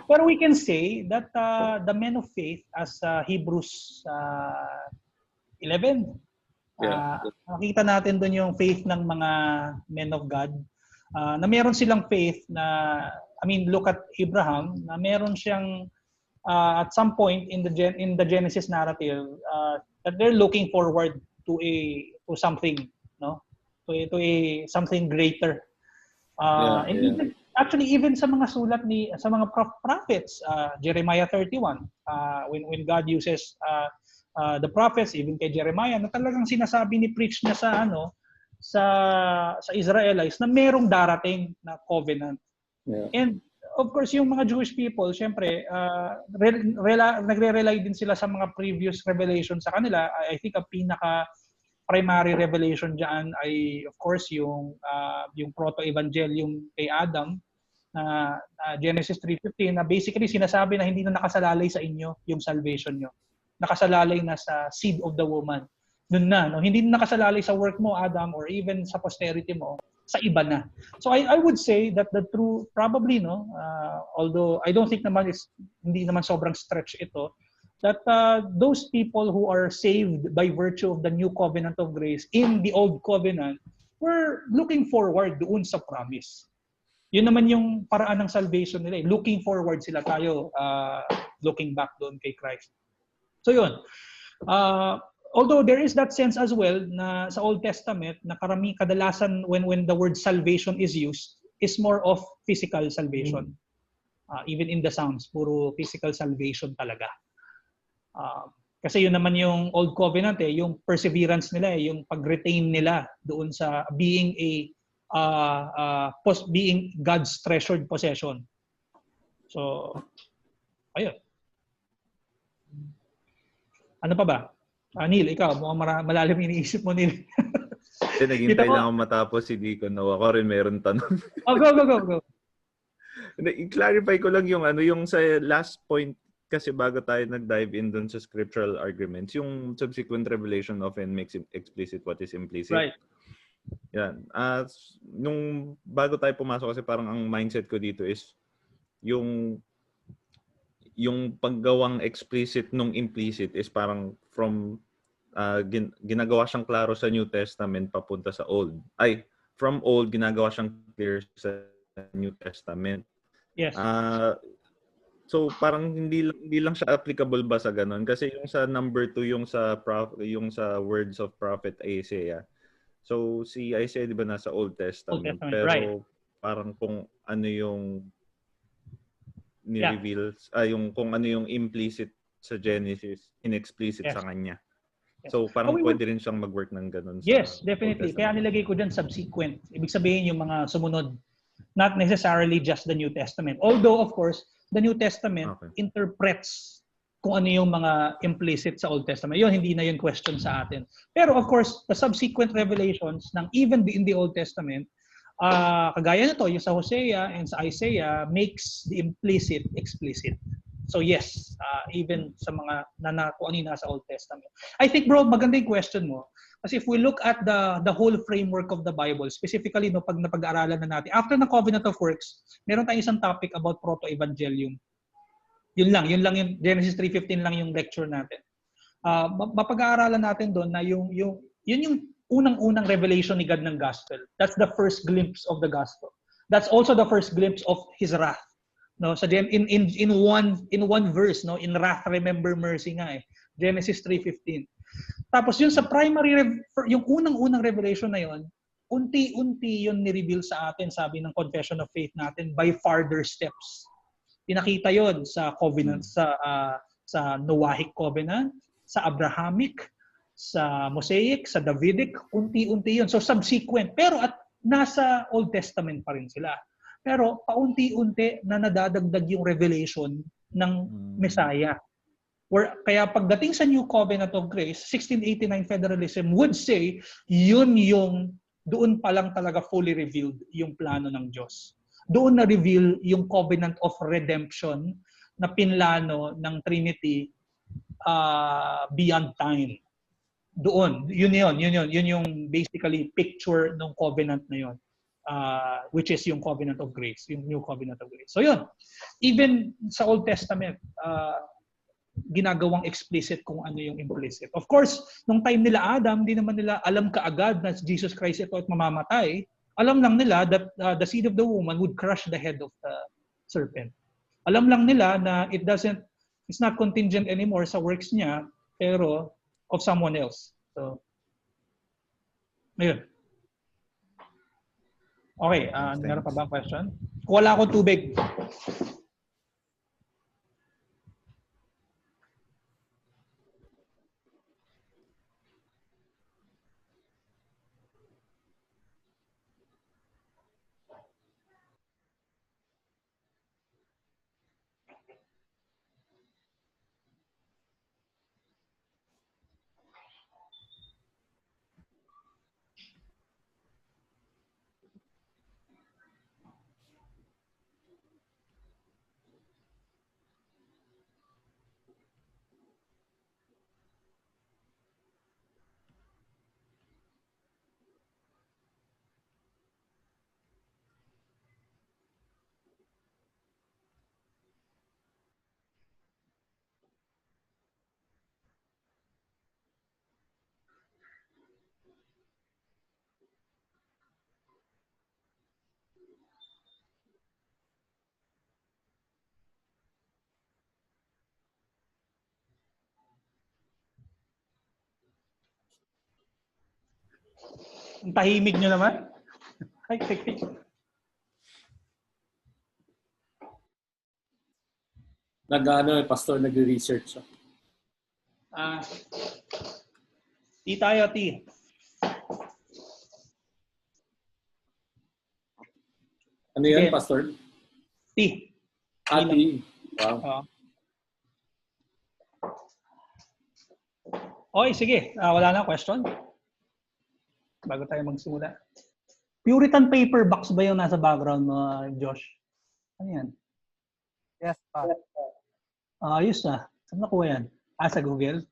Pero we can say that the men of faith, as Hebrews 11, nakita natin doon yung faith ng mga men of God, na meron silang faith na, look at Abraham, na meron siyang at some point in the Genesis narrative that they're looking forward to something, no, to a something greater. Actually, even sa mga sulat sa mga prophets, Jeremiah 31, when God uses the prophets, even kay Jeremiah, na talagang sinasabi ni preach niya sa Israelites na merong darating na covenant. Yeah. And of course, yung mga Jewish people, syempre, nagre-rely din sila sa mga previous revelation sa kanila. I think ang pinaka-primary revelation dyan ay, of course, yung proto-evangelium kay Adam, na Genesis 3:15, na basically sinasabi na hindi na nakasalalay sa inyo yung salvation nyo. Nakasalalay na sa seed of the woman. Nun na, no? Hindi na nakasalalay sa work mo, Adam, or even sa posterity mo, sa iba na. So I would say that the true, probably, no, although I don't think naman hindi naman sobrang stretch ito, that those people who are saved by virtue of the new covenant of grace in the old covenant were looking forward doon sa promise. Yun naman yung paraan ng salvation nila. Looking forward sila, tayo looking back doon kay Christ. So yun. Although there is that sense as well na sa Old Testament na kadalasan when the word salvation is used is more of physical salvation. Even in the Psalms, puro physical salvation talaga. Kasi yun naman yung Old Covenant, yung perseverance nila, yung pag-retain nila doon sa being being God's treasured possession. So, ayun. Ano pa ba? Neil, ikaw, mukhang malalim iniisip mo, Neil. Naghintay lang ako matapos si Deacon. No, ako rin meron tanong. Go. I-clarify ko lang yung sa last point kasi bago tayo nag-dive in dun sa scriptural arguments, yung subsequent revelation often makes explicit what is implicit. Right. Yan. Nung bago tayo pumasok kasi parang ang mindset ko dito is yung paggawang explicit nung implicit is parang from ginagawa siyang klaro sa New Testament papunta sa Old. From Old ginagawa siyang clear sa New Testament. Yes. So parang hindi lang siya applicable ba sa ganun kasi yung sa number 2 yung sa words of prophet Isaiah. So si Isaiah 'di ba nasa Old Testament, pero right. Parang kung ano yung ni-reveal yung kung ano yung implicit sa Genesis, inexplicit sa kanya. So parang pwede rin siyang mag-work ng ganun. Yes, definitely. Kaya nilagay ko dyan subsequent. Ibig sabihin yung mga sumunod, not necessarily just the New Testament. Although of course, the New Testament interprets kung ano yung mga implicit sa Old Testament. Yun, hindi na yung question sa atin. Pero of course, the subsequent revelations ng even in the Old Testament, kagaya na to, yung sa Hosea and sa Isaiah, makes the implicit explicit. So yes, even sa mga kung ano yung nasa Old Testament. I think bro, maganda yung question mo. Kasi if we look at the whole framework of the Bible, specifically no, pag napag-aaralan na natin, after the Covenant of Works, meron tayong isang topic about proto-evangelium. Yun lang yung Genesis 3:15 lang yung lecture natin. Mapag-aaralan natin doon na yun yung unang-unang revelation ni God ng gospel. That's the first glimpse of the gospel. That's also the first glimpse of His wrath. No, sa in one verse, no, in wrath remember mercy nga Genesis 3:15. Tapos yun sa primary yung unang-unang revelation na yun, unti-unti yun ni-reveal sa atin, sabi ng confession of faith natin, by further steps. Pinakita yon sa covenant, sa Noahic covenant, sa Abrahamic, sa Mosaic, sa Davidic, unti-unti yun. So subsequent. Pero at nasa Old Testament pa rin sila. Pero paunti-unti na nadadagdag yung revelation ng Messiah. Kaya pagdating sa New Covenant of Grace, 1689 Federalism would say, yun yung doon pa lang talaga fully revealed yung plano ng Diyos. Doon na-reveal yung covenant of redemption na pinlano ng Trinity beyond time. Doon, yun yung basically picture ng covenant na yun, which is yung covenant of grace, yung new covenant of grace. So yun, even sa Old Testament, ginagawang explicit kung ano yung implicit. Of course, nung time nila Adam, di naman nila alam kaagad na Jesus Christ ito at mamamatay. Alam lang nila that the seed of the woman would crush the head of the serpent. Alam lang nila na it's not contingent anymore sa works niya, pero of someone else. So, ayun. Okay, meron pa bang question? Wala akong tubig. Ang tahimik nyo naman. Ay, tik. Pastor, nagre-research siya. Tea tayo, tea. Ano yan, Sige. Pastor? Tea. Tea. Wow. Okay, sige. Wala na question? Bago tayo magsimula. Puritan paper box ba yung nasa background mo, Josh? Ano yan? Yes, pa. Ayos na. Saan nakuha yan? Sa Google?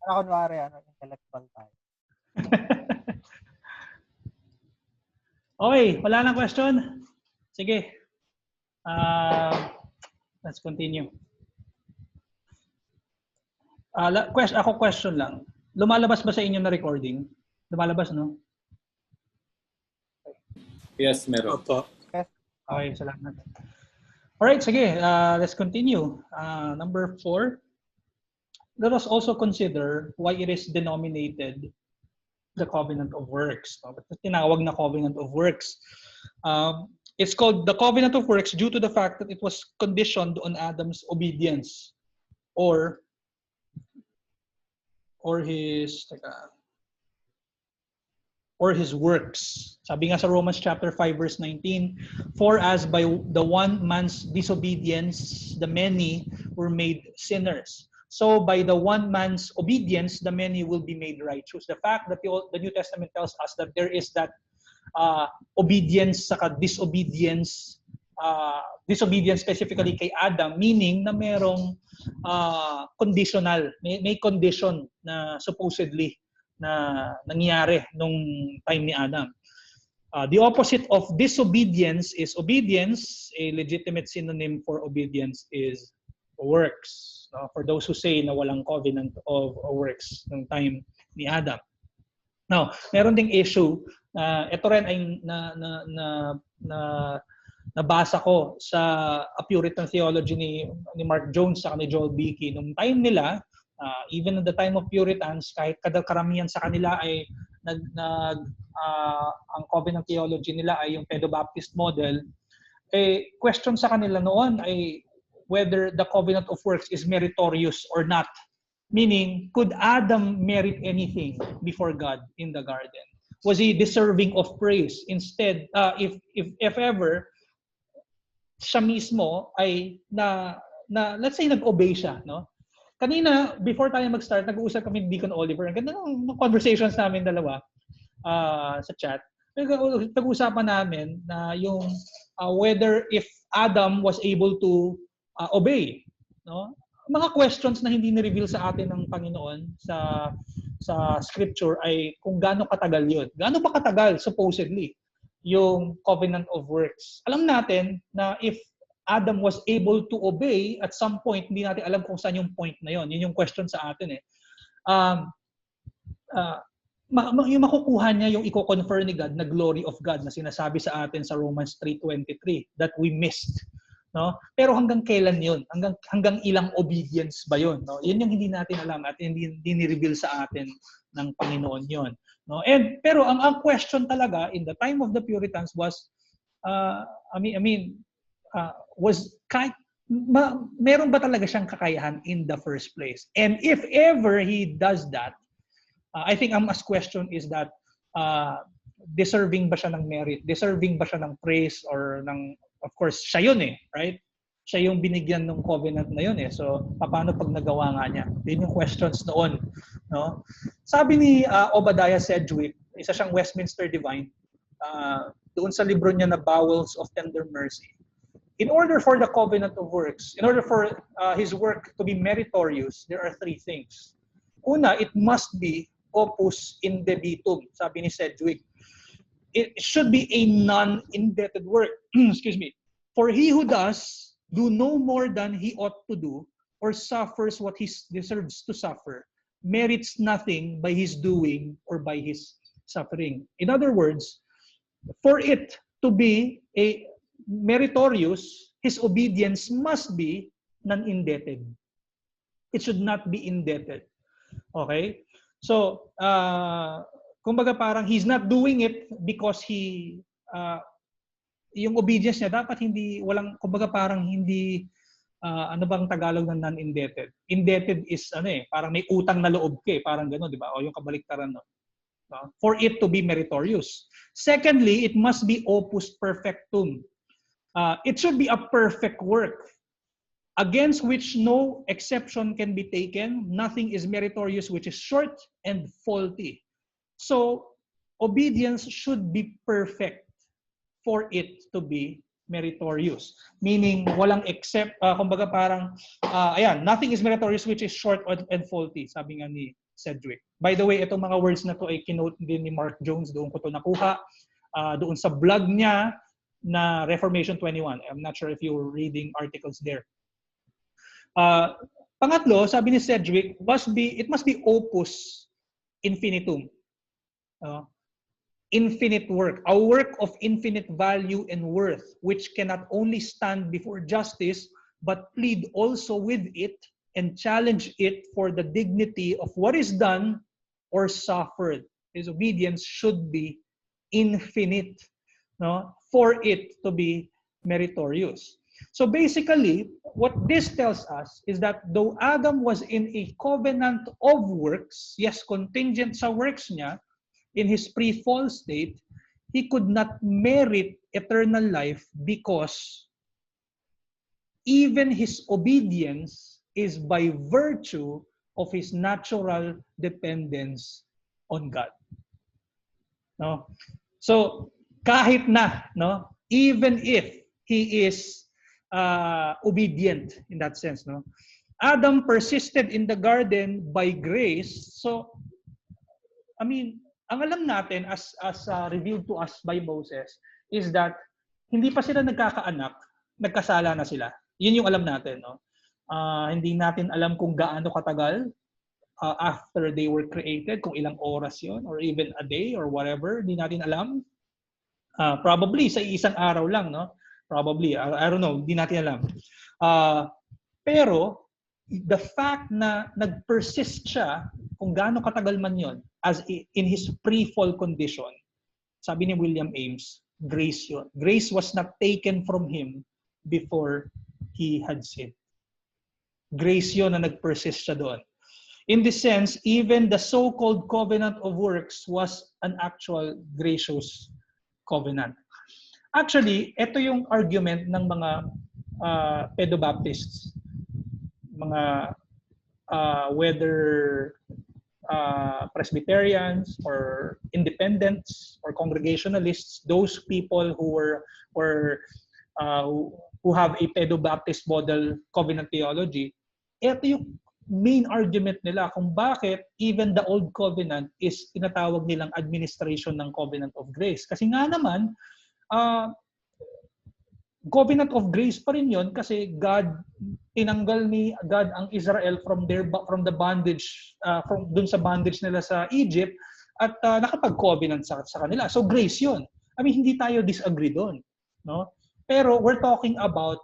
Kunwari, intellectual tayo. Okay, wala na question? Sige. Let's continue. Ako question lang. Lumalabas ba sa inyo na recording? Lumalabas, no? Yes, meron. Opo. Okay, salamat. Alright, sige. Let's continue. Number 4. Let us also consider why it is denominated the covenant of works. Tinawag na covenant of works. It's called the covenant of works due to the fact that it was conditioned on Adam's obedience or his works. Sabi nga sa Romans chapter 5 verse 19, for as by the one man's disobedience the many were made sinners, so by the one man's obedience the many will be made righteous. The fact that the New Testament tells us that there is that obedience saka disobedience, disobedience specifically kay Adam, meaning na merong conditional, may condition na supposedly na nangyari nung time ni Adam. The opposite of disobedience is obedience. A legitimate synonym for obedience is works. For those who say na walang covenant of works nung time ni Adam. Now, meron ding issue. Ito rin ay nabasa ko sa A Puritan Theology ni Mark Jones sa ni Joel Beakey. Nung time nila, even at the time of Puritans, kahit karamihan sa kanila ay ang covenant theology nila ay yung Pedo-Baptist model, question sa kanila noon ay whether the covenant of works is meritorious or not. Meaning, could Adam merit anything before God in the garden? Was he deserving of praise? Instead, if ever, siya mismo ay let's say nag-obey siya, no? Kanina, before tayo mag-start, nag-uusap kami ni Deacon Oliver. Ang ganda ng conversations namin dalawa sa chat. Nag-uusapan namin na yung whether if Adam was able to obey, no? Mga questions na hindi ni-reveal sa atin ng Panginoon sa scripture ay kung gaano katagal yun. Gaano ba katagal, supposedly, yung covenant of works? Alam natin na if Adam was able to obey at some point, hindi natin alam kung saan yung point na yun. Yun yung question sa atin eh. Yung makukuha niya yung i-confer ni God na glory of God na sinasabi sa atin sa Romans 3:23 that we missed. No? Pero hanggang kailan yun? Hanggang ilang obedience ba yun? No? Yun yung hindi natin alam at hindi ni-reveal sa atin ng Panginoon yun. No? And pero ang question talaga in the time of the Puritans was was meron ba talaga siyang kakayahan in the first place? And if ever he does that, I think ang mas question is that deserving ba siya ng merit? Deserving ba siya ng praise or ng, of course, siya yun right? Siya yung binigyan ng covenant na yun So, paano pag nagawa nga niya? Yun yung questions noon. No? Sabi ni Obadiah Sedgwick, isa siyang Westminster Divine, doon sa libro niya na Bowels of Tender Mercy. In order for the covenant of works, in order for his work to be meritorious, there are three things. Una, it must be opus indebitum, sabi ni Sedgwick. It should be a non-indebted work. Excuse me. For he who does do no more than he ought to do, or suffers what he deserves to suffer, merits nothing by his doing or by his suffering. In other words, for it to be a meritorious, his obedience must be non-indebted. It should not be indebted. Okay? So, kumbaga parang he's not doing it because yung obedience niya dapat kumbaga parang hindi ano bang Tagalog ng non-indebted? Indebted is parang may utang na loob ka parang gano'n, di ba? O yung kabaliktaran no. For it to be meritorious. Secondly, it must be opus perfectum. It should be a perfect work against which no exception can be taken. Nothing is meritorious which is short and faulty. So, obedience should be perfect for it to be meritorious. Meaning, walang kumbaga parang, nothing is meritorious which is short and faulty, sabi nga ni Sedgwick. By the way, itong mga words na to ay kinote din ni Mark Jones, doon ko to nakuha, doon sa blog niya na Reformation 21. I'm not sure if you were reading articles there. Pangatlo, sabi ni Sedgwick, it must be opus infinitum. Infinite work, a work of infinite value and worth, which cannot only stand before justice, but plead also with it and challenge it for the dignity of what is done or suffered. His obedience should be infinite, for it to be meritorious. So basically, what this tells us is that though Adam was in a covenant of works, yes, contingent sa works niya, in his pre-fall state, he could not merit eternal life because even his obedience is by virtue of his natural dependence on God. No? So, kahit na, even if he is obedient in that sense, Adam persisted in the garden by grace. So, ang alam natin as revealed to us by Moses is that hindi pa sila nagkakaanak, nagkasala na sila. Yun yung alam natin, hindi natin alam kung gaano katagal after they were created, kung ilang oras yun or even a day or whatever, hindi natin alam. Probably sa isang araw lang, Probably, I don't know, hindi natin alam. Pero the fact na nag-persist siya kung gaano katagal man yon as in his pre-fall condition, sabi ni William Ames, grace yun. Grace was not taken from him before he had sinned. Grace yun na nag-persist siya doon. In this sense, even the so-called covenant of works was an actual gracious covenant. Actually, ito yung argument ng mga pedobaptists, mga whether Presbyterians or independents or Congregationalists, those people who have a pedobaptist model covenant theology, ito yung main argument nila kung bakit even the old covenant is tinatawag nilang administration ng covenant of grace. Kasi nga naman, covenant of grace pa rin yun kasi tinanggal ni God ang Israel from the bondage, from dun sa bondage nila sa Egypt at nakapag-covenant sa kanila. So grace yun. Hindi tayo disagree doon. Pero we're talking about,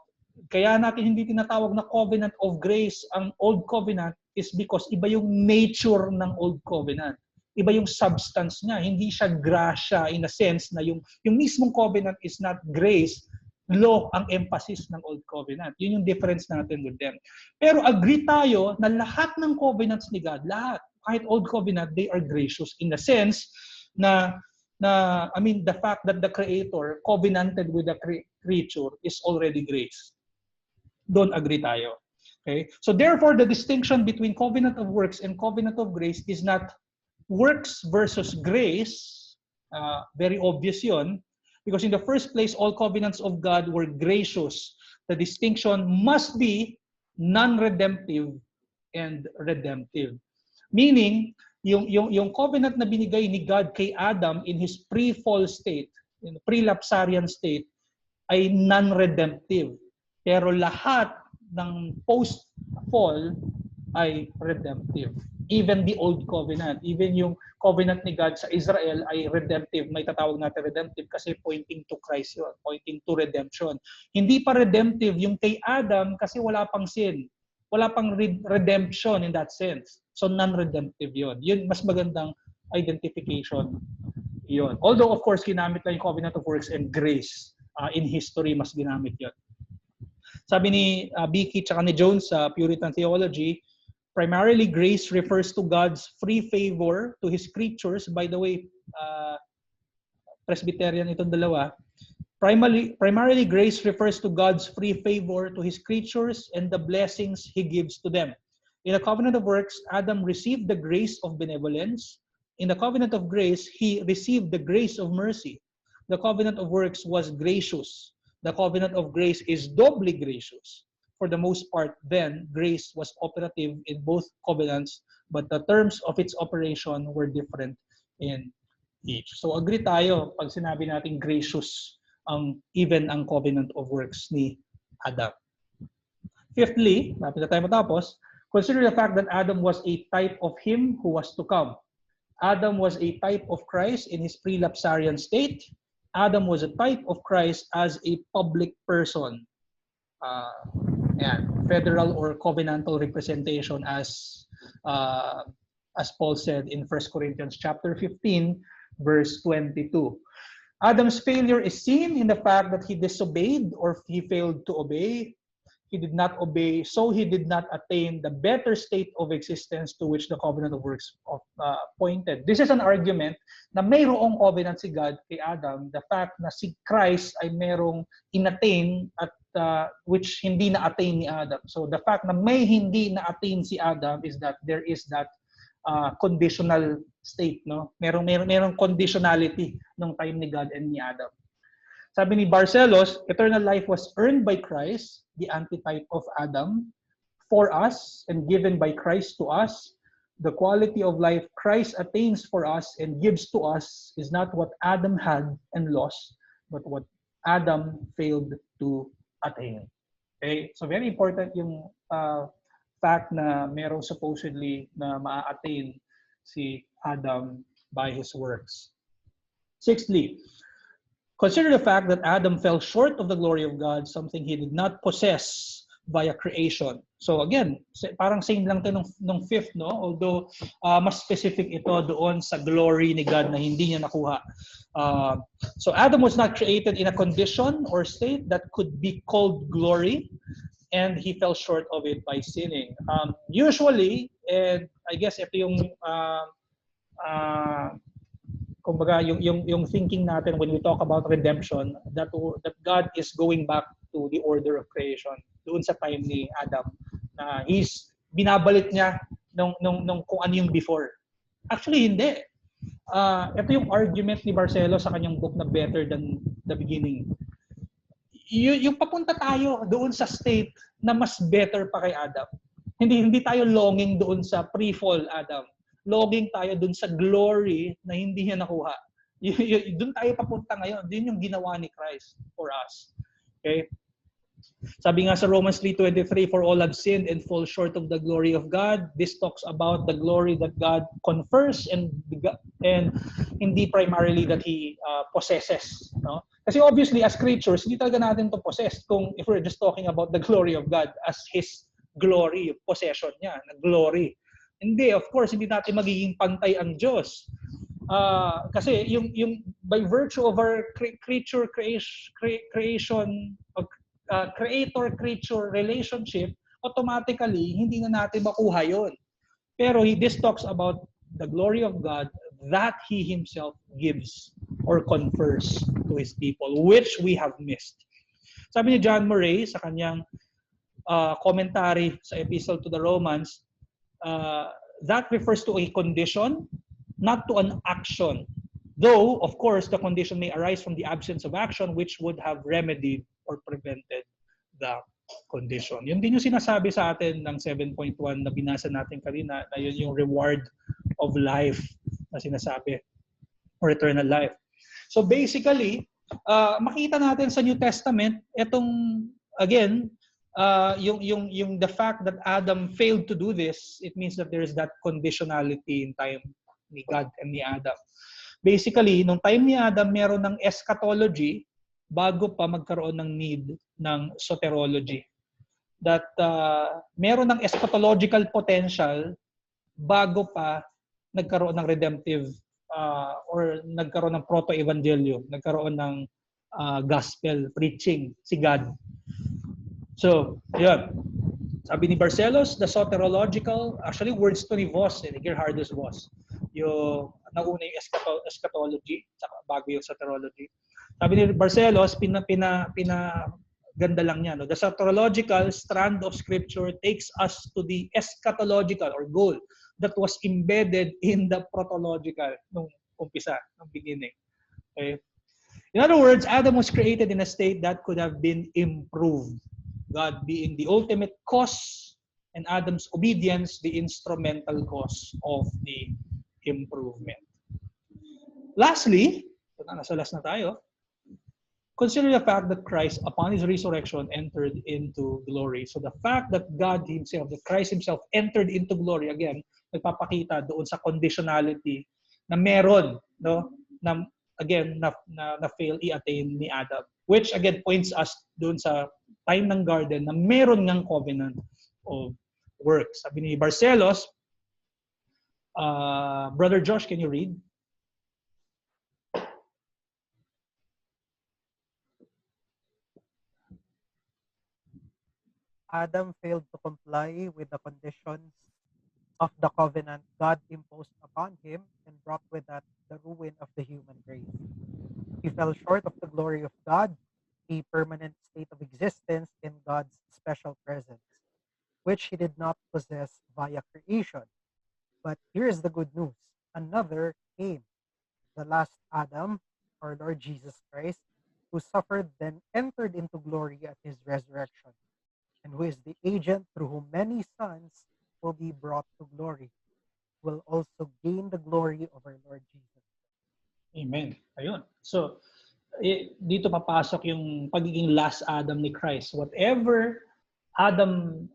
kaya natin hindi tinatawag na covenant of grace ang old covenant is because iba yung nature ng old covenant. Iba yung substance niya. Hindi siya grasya in a sense na yung mismong covenant is not grace, law ang emphasis ng Old Covenant. Yun yung difference natin with them. Pero agree tayo na lahat ng covenants ni God, lahat, kahit Old Covenant, they are gracious in the sense na the fact that the Creator covenanted with the creature is already grace. Don't agree tayo. Okay? So therefore, the distinction between covenant of works and covenant of grace is not works versus grace. Very obvious yun. Because in the first place, all covenants of God were gracious. The distinction must be non-redemptive and redemptive. Meaning, yung covenant na binigay ni God kay Adam in his pre-fall state, in the pre-lapsarian state, ay non-redemptive. Pero lahat ng post-fall ay redemptive. Even the Old Covenant, even yung covenant ni God sa Israel ay redemptive. May tatawag natin redemptive kasi pointing to Christ yun, pointing to redemption. Hindi pa redemptive yung kay Adam kasi wala pang sin. Wala pang redemption in that sense. So non-redemptive yun. Yun mas magandang identification yun. Although of course ginamit lang yung covenant of works and grace. In history mas ginamit yun. Sabi ni Becky tsaka ni Jones sa Puritan Theology, primarily, grace refers to God's free favor to His creatures. By the way, Presbyterian itong dalawa. Primarily, grace refers to God's free favor to His creatures and the blessings He gives to them. In the covenant of works, Adam received the grace of benevolence. In the covenant of grace, he received the grace of mercy. The covenant of works was gracious. The covenant of grace is doubly gracious. For the most part, then, grace was operative in both covenants, but the terms of its operation were different in each. So agree tayo pag sinabi natin gracious even ang covenant of works ni Adam. Fifthly, lapit na tayo matapos, consider the fact that Adam was a type of him who was to come. Adam was a type of Christ in his pre-lapsarian state. Adam was a type of Christ as a public person. Federal or covenantal representation as Paul said in 1 Corinthians chapter 15, verse 22. Adam's failure is seen in the fact that he disobeyed or he failed to obey. He did not obey, so he did not attain the better state of existence to which the covenant of works pointed. This is an argument na mayroong covenant si God kay Adam, the fact na si Christ ay mayroong inattain at which hindi na-attain ni Adam. So the fact na may hindi na-attain si Adam is that there is that conditional state, no? Merong conditionality ng time ni God and ni Adam. Sabi ni Barcelos, eternal life was earned by Christ, the antitype of Adam, for us and given by Christ to us. The quality of life Christ attains for us and gives to us is not what Adam had and lost, but what Adam failed to attain. Okay? So very important yung fact na merong supposedly na ma-attain si Adam by his works. Sixthly, consider the fact that Adam fell short of the glory of God, something he did not possess via creation. So again, parang same lang ito nung fifth, no? Although mas specific ito doon sa glory ni God na hindi niya nakuha. So Adam was not created in a condition or state that could be called glory, and he fell short of it by sinning. Usually, and I guess ito yung kumbaga yung thinking natin when we talk about redemption, that God is going back to the order of creation doon sa time ni Adam, na binabalik niya nung kung ano yung before. Actually hindi. Ito yung argument ni Barcelos sa kanyang book na Better Than the Beginning. Yung papunta tayo doon sa state na mas better pa kay Adam. Hindi tayo longing doon sa pre-fall Adam. Longing tayo dun sa glory na hindi niya nakuha. Dun tayo papunta ngayon. Din yung ginawa ni Christ for us. Okay? Sabi nga sa Romans 3:23, for all have sinned and fall short of the glory of God. This talks about the glory that God confers and hindi primarily that He possesses. No? Kasi obviously as creatures, hindi talaga natin to possess if we're just talking about the glory of God as His glory, possession niya, na glory. Hindi, of course, hindi natin magiging pantay ang Diyos. Kasi yung by virtue of our creation creator-creature relationship, automatically hindi na natin makuha yon. Pero this talks about the glory of God that He Himself gives or confers to His people, which we have missed. Sabi ni John Murray sa kanyang commentary sa Epistle to the Romans, that refers to a condition, not to an action. Though, of course, the condition may arise from the absence of action which would have remedied or prevented the condition. Yun din yung sinasabi sa atin ng 7.1 na binasa natin kanina, na yun yung reward of life na sinasabi, or eternal life. So basically, makita natin sa New Testament, itong, again, yung the fact that Adam failed to do this, it means that there is that conditionality in time ni God and ni Adam. Basically, nung time ni Adam, meron ng eschatology bago pa magkaroon ng need ng soterology. That meron ng eschatological potential bago pa nagkaroon ng redemptive or nagkaroon ng proto-evangelium, nagkaroon ng gospel preaching si God. So, yun. Sabi ni Barcelos, the soterological, actually words to ni Voss, ni Gerhardus Voss. Yung nauna yung eschatology, saka bago yung soterology. Sabi ni Barcelos, ganda lang niya. No? The soterological strand of Scripture takes us to the eschatological or goal that was embedded in the protological nung umpisa, nung beginning. Okay? In other words, Adam was created in a state that could have been improved. God being the ultimate cause and Adam's obedience the instrumental cause of the improvement. Lastly, nasa last na tayo, consider the fact that Christ, upon His resurrection, entered into glory. So the fact that God Himself, that Christ Himself entered into glory, again, nagpapakita doon sa conditionality na meron, no, na fail i-attain ni Adam. Which again points us doon sa time ng garden na meron ngang covenant of works. Sabi ni Barcelos, Brother Josh, can you read? Adam failed to comply with the conditions of the covenant God imposed upon him and brought with that the ruin of the human race. He fell short of the glory of God, a permanent state of existence in God's special presence, which he did not possess via creation. But here's the good news. Another came, the last Adam, our Lord Jesus Christ, who suffered then entered into glory at his resurrection, and who is the agent through whom many sons will be brought to glory, will also gain the glory of our Lord Jesus. Amen. Ayun. So, dito papasok yung pagiging last Adam ni Christ. Whatever Adam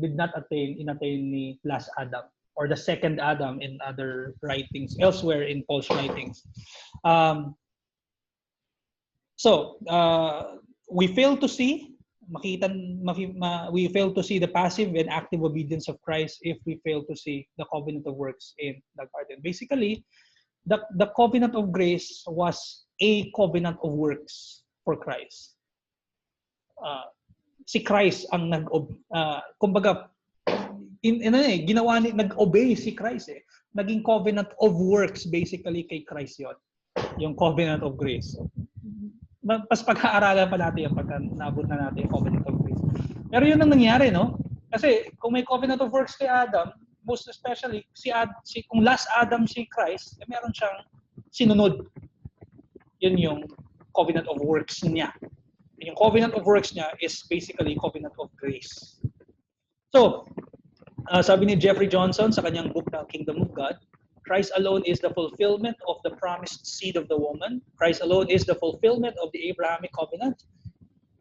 did not attain, inattain ni last Adam, or the second Adam in other writings, elsewhere in Paul's writings. We fail to see, we fail to see the passive and active obedience of Christ if we fail to see the covenant of works in the garden. Basically, the covenant of grace was a covenant of works for Christ. Si Christ ang kumbaga, ginawa ni, nag-obey si Christ eh. Naging covenant of works basically kay Christ yon, yung covenant of grace. Mas pag-aaralan pa natin yan pagka naabot na natin yung covenant of grace. Pero yun ang nangyari, no? Kasi kung may covenant of works kay Adam, most especially kung last Adam si Christ, meron siyang sinunod. Yun yung covenant of works niya. And yung covenant of works niya is basically covenant of grace. So, sabi ni Jeffrey Johnson sa kanyang book na Kingdom of God, Christ alone is the fulfillment of the promised seed of the woman. Christ alone is the fulfillment of the Abrahamic covenant.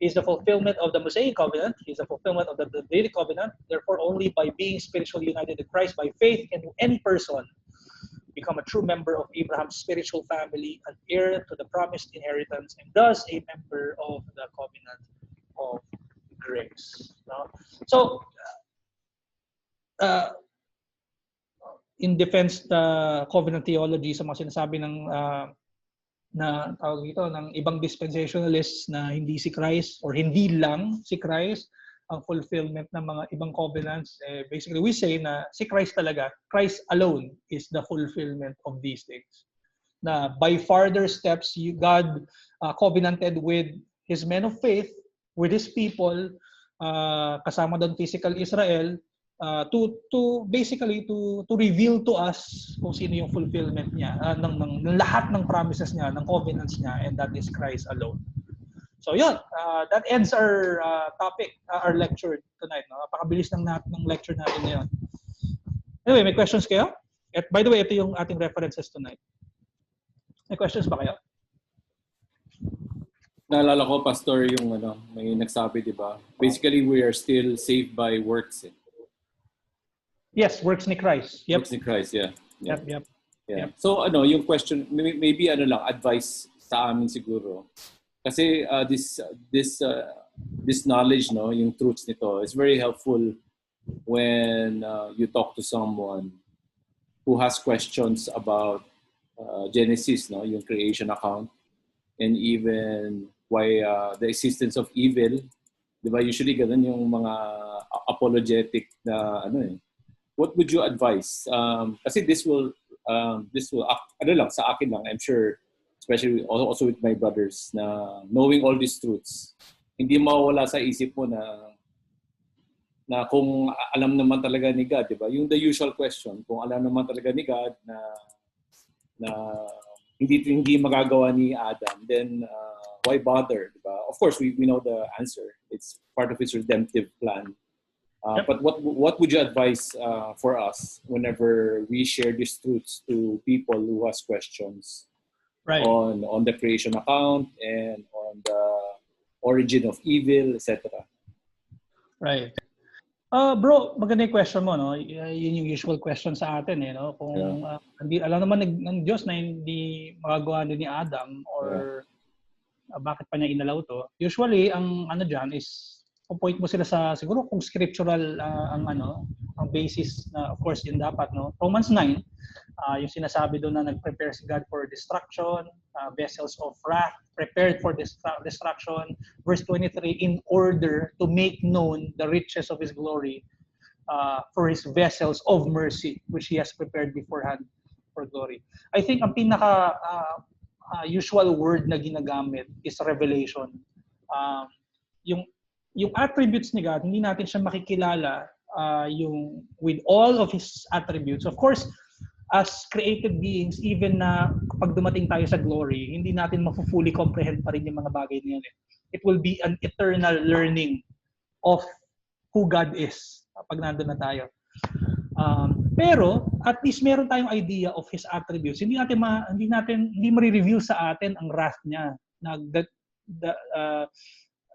He is the fulfillment of the Mosaic covenant. He is the fulfillment of the Davidic covenant. Therefore, only by being spiritually united to Christ by faith can any person become a true member of Abraham's spiritual family, an heir to the promised inheritance, and thus a member of the covenant of grace. No? So, in defense the covenant theology sa mga sinasabi ng na tawag dito ng ibang dispensationalists na hindi si Christ or hindi lang si Christ ang fulfillment ng mga ibang covenants. Basically, we say na si Christ talaga, Christ alone is the fulfillment of these things. Na by further steps, God covenanted with His men of faith, with His people, kasama doon physical Israel, to basically to reveal to us kung sino yung fulfillment niya ng lahat ng promises niya, ng covenants niya, and that is Christ alone. So yun, that ends our topic, our lecture tonight. No? Napakabilis ng lecture natin ngayon. Anyway, may questions kayo? At by the way, ito yung ating references tonight. May questions ba kayo? Naalala ko, Pastor, yung may nagsabi, di ba? Basically, we are still saved by works. Yes, works ni Christ. Yep. Works ni Christ, yeah. Yep. So, yung question, maybe advice sa amin siguro. Kasi this knowledge, yung truths nito, is very helpful when you talk to someone who has questions about Genesis, yung creation account, and even why the existence of evil. Diba? Usually, ganun yung mga apologetic na What would you advise? Kasi this will sa akin lang, I'm sure, especially also with my brothers, na knowing all these truths, hindi mawawala sa isip mo na kung alam naman talaga ni God, di ba? Yung the usual question, kung alam naman talaga ni God na hindi magagawa ni Adam, then why bother, di ba? Of course, we know the answer. It's part of His redemptive plan. But what would you advise for us whenever we share these truths to people who has questions on the creation account and on the origin of evil, etc.? Right. Bro, maganda yung question mo, no? Yun yung usual question sa atin, no? Kung hindi alam naman ng Diyos na hindi magagawa din ni Adam or bakit pa niya inalaw to. Usually, ang diyan is kung point mo sila sa siguro kung scriptural ang basis na of course yun dapat, no? Romans 9, yung sinasabi doon na nag-prepare si God for destruction, vessels of wrath prepared for destruction. Verse 23, in order to make known the riches of His glory for His vessels of mercy which He has prepared beforehand for glory. I think ang pinaka usual word na ginagamit is revelation. Yung attributes ni God, hindi natin siya makikilala yung with all of His attributes. Of course, as created beings, even na kapag dumating tayo sa glory, hindi natin fully comprehend pa rin yung mga bagay na yun. It will be an eternal learning of who God is kapag nandun na tayo. Pero at least meron tayong idea of His attributes. Hindi ma-reveal sa atin ang wrath niya.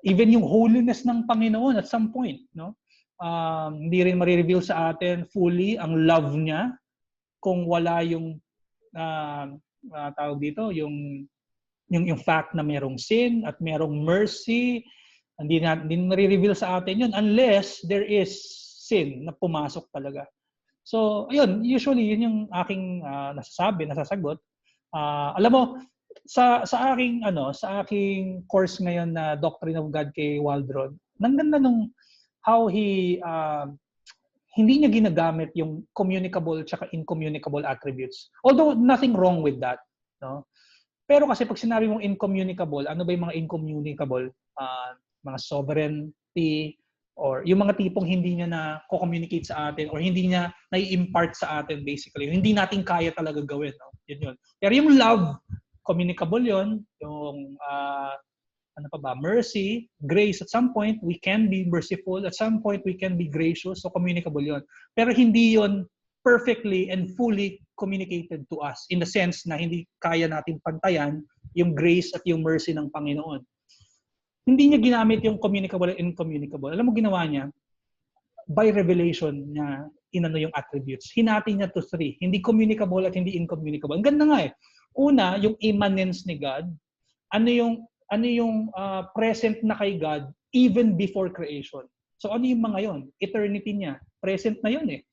Even yung holiness ng Panginoon at some point, no? Hindi rin ma-reveal sa atin fully ang love niya kung wala yung tawag dito, yung fact na merong sin at merong mercy. Hindi ma-reveal sa atin yun unless there is sin na pumasok talaga. So, ayun, usually yun yung aking nasasagot. Alam mo, sa aking course ngayon na Doctrine of God kay Waldron, nandun nung how he hindi niya ginagamit yung communicable tsaka incommunicable attributes. Although nothing wrong with that, no? Pero kasi pag sinabi mong incommunicable, ano ba yung mga incommunicable? Mga sovereignty or yung mga tipong hindi niya na co-communicate sa atin or hindi niya na-impart sa atin basically. Hindi natin kaya talaga gawin, no? Yun. Pero yung love, communicable yon, yung mercy, grace, at some point we can be merciful, at some point we can be gracious, so communicable yon. Pero hindi yon perfectly and fully communicated to us in the sense na hindi kaya natin pantayan yung grace at yung mercy ng Panginoon. Hindi niya ginamit yung communicable and incommunicable. Alam mo ginawa niya? By revelation niya, yung attributes. Hinati niya to 3. Hindi communicable at hindi incommunicable. Ang ganda nga eh. Una, yung immanence ni God. Ano yung present na kay God even before creation. So ano yung mga yon? Eternity niya. Present na yon eh.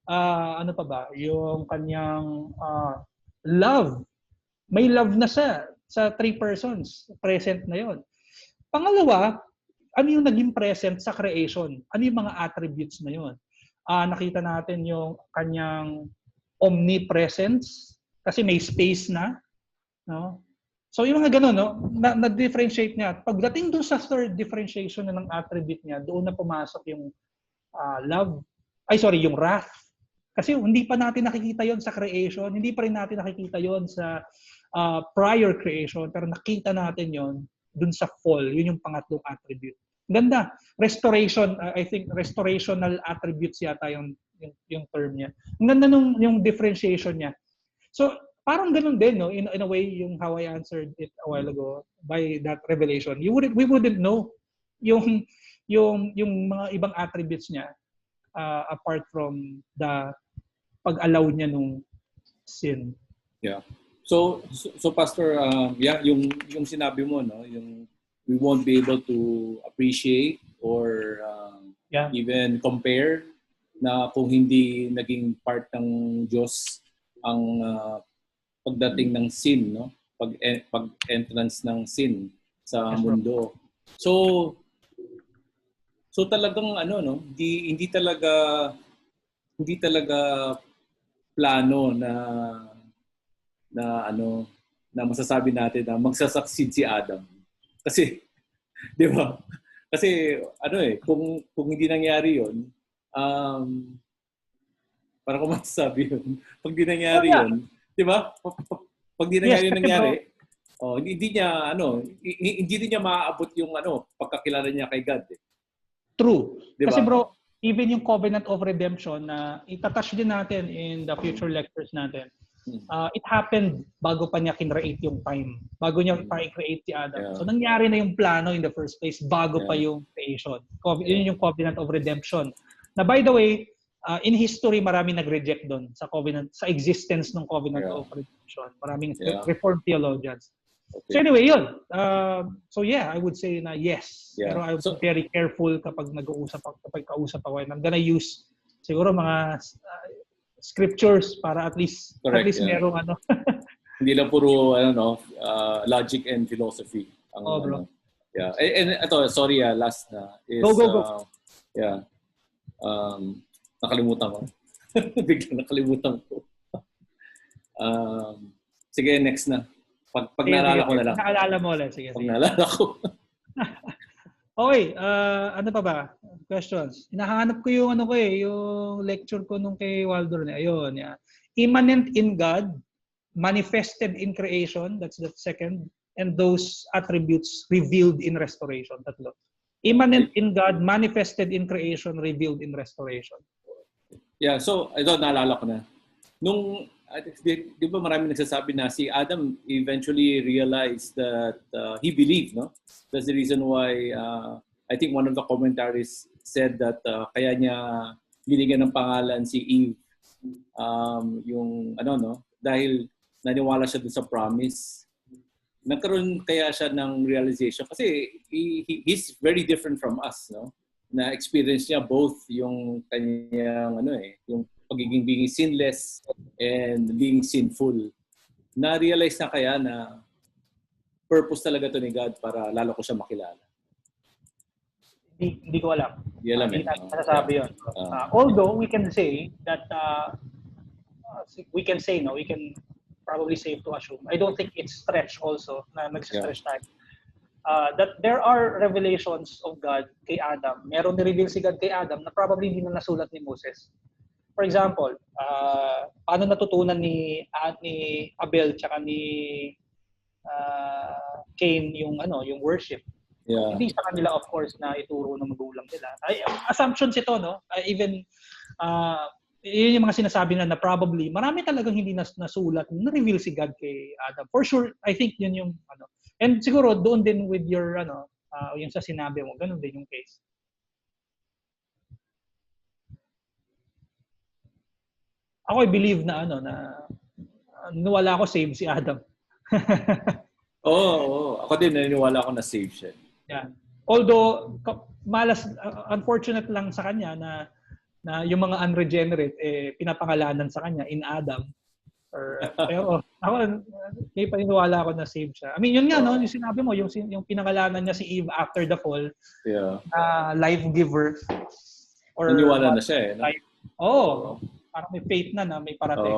Ano pa ba? Yung kanyang love. May love na siya sa 3 persons. Present na yon. Pangalawa, ano yung naging present sa creation? Ano yung mga attributes na yon? Nakita natin yung kanyang omnipresence kasi may space na, no? So yung mga ganun, no, na-differentiate niya. Pagdating doon sa third differentiation na ng attribute niya, doon na pumasok yung yung wrath. Kasi hindi pa natin nakikita yon sa creation, hindi pa rin natin nakikita yon sa prior creation, pero nakita natin yon dun sa fall. Yun yung pangatlong attribute. Ganda. Restoration, I think restorational attributes yata yung term niya. Ang ganda nung yung differentiation niya. So, parang ganun din, no? In a way, yung how I answered it a while ago by that revelation. We wouldn't know yung mga ibang attributes niya apart from the pag-allow niya nung sin. Yeah. So Pastor, yung sinabi mo, no, yung we won't be able to appreciate or even compare na kung hindi naging part ng Diyos ang pagdating ng sin, no? Pag-entrance ng sin sa mundo. So talagang hindi talaga plano na masasabi natin na magsasucceed si Adam. Kasi, di ba? Kasi, kung hindi nangyari yun, para ko masasabi yun, pag di nangyari yun, di ba? Pag di nangyari, hindi niya maaabot yung pagkakilala niya kay God. True. Diba? Kasi bro, even yung covenant of redemption na itatouch din natin in the future lectures natin. It happened bago pa niya kinreate yung time. Bago niya pa i-create si Adam. Yeah. So nangyari na yung plano in the first place bago pa yung creation. Yun yung covenant of redemption. Na by the way, in history marami nag-reject doon sa covenant, sa existence ng covenant of redemption. Maraming Reformed theologians. Okay. So anyway, yun. I would say na yes. Yeah. Pero I would be very careful kapag kausap ako. And I'm gonna use siguro mga scriptures para at least merong Hindi lang puro logic and philosophy. Bro. Yeah. And ito, sorry, last na is go. Nakalimutan ko. Biglang nakalimutan ko. Sige, next na. Pag naalala ko na lang. Naalala mo ulit. Sige. Pag naalala ko. Okay, ano pa ba? Questions. Hinahanap ko yung yung lecture ko nung kay Waldor na. Ayun, Immanent in God, manifested in creation, that's the second, and those attributes revealed in restoration, tatlo. Immanent in God, manifested in creation, revealed in restoration. Yeah, so ito naalala ko na. Nung di ba marami nagsasabi na si Adam eventually realized that he believed, no? That's the reason why I think one of the commentaries said that kaya niya binigyan ng pangalan si Eve dahil naniwala siya dun sa promise. Nagkaroon kaya siya ng realization kasi he's very different from us, no? Na experience niya both yung kanyang yung pagiging being sinless and being sinful. Na-realize na kaya na purpose talaga to ni God para lalo ko siya makilala. Hindi ko alam. Hindi alam. Hindi natin masasabi yun. Although we can say that we can probably say to assume. I don't think it's stretch also na nag-stretch tayo. That there are revelations of God kay Adam. Meron ni-reveal si God kay Adam na probably hindi na nasulat ni Moses. For example, paano natutunan ni Abel tsaka ni Cain yung worship? Yeah. Hindi sa kanila, of course, na ituro ng magulang nila. Assumptions ito, no? Even yun yung mga sinasabi na probably marami talagang hindi nasulat na-reveal si God kay Adam. For sure, I think yun yung and siguro doon din with your yung sa sinabi mo, ganun din yung case. Ako I believe na wala ako save si Adam. Oo. Ako din naniniwala ako na save siya. Yeah. Although unfortunate lang sa kanya na na yung mga unregenerate pinapangalanan sa kanya in Adam. Pero ako, may paniniwala ako na saved siya. I mean, yun nga, no? Yung sinabi mo, yung pinangalanan niya si Eve after the fall, life giver. Or Naniwala na siya eh. No? Parang may faith na may parating.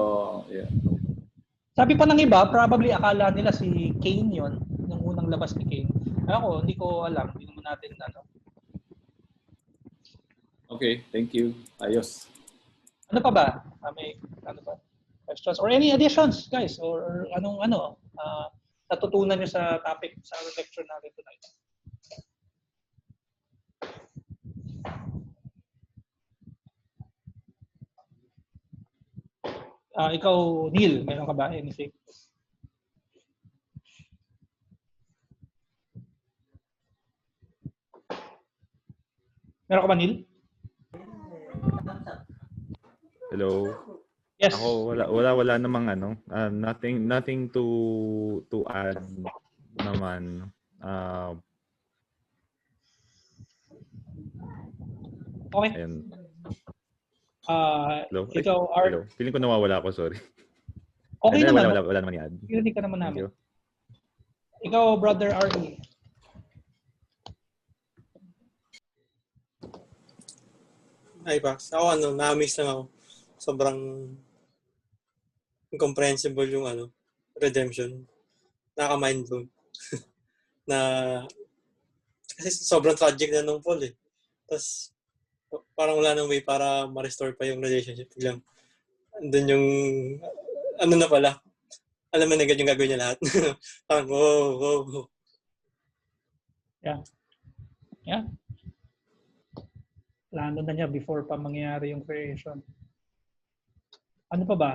Yeah. Sabi pa ng iba, probably akala nila si Cain yun, yung unang labas ni Cain. Ako, hindi ko alam. Hindi naman natin Okay, thank you. Ayos. Ano pa ba? May questions or any additions, guys? Or anong natutunan nyo sa topic sa lecture natin tonight? Ikaw, Neil, meron ka ba anything? Meron ka ba, Neil? Hello. Yes. Ako wala namang nothing to add naman. Okay. And, hello. Ikaw, Art. Hello. Feeling ko nawawala ako, sorry. Okay naman. Wala naman i-add. Hindi ka naman namin. Ikaw, brother R.E. Ay, Pax. Ako, na-amaze lang ako. Sobrang incomprehensible yung redemption. Nakaka-mind blown. Kasi sobrang tragic na nung fall eh. Tapos, parang wala nang way para ma-restore pa yung relationship. Biglang, andun yung, na pala. Alam mo na yung gagawin niya lahat. Parang, wow. Yeah. Plano na niya before pa mangyayari yung creation. Ano pa ba?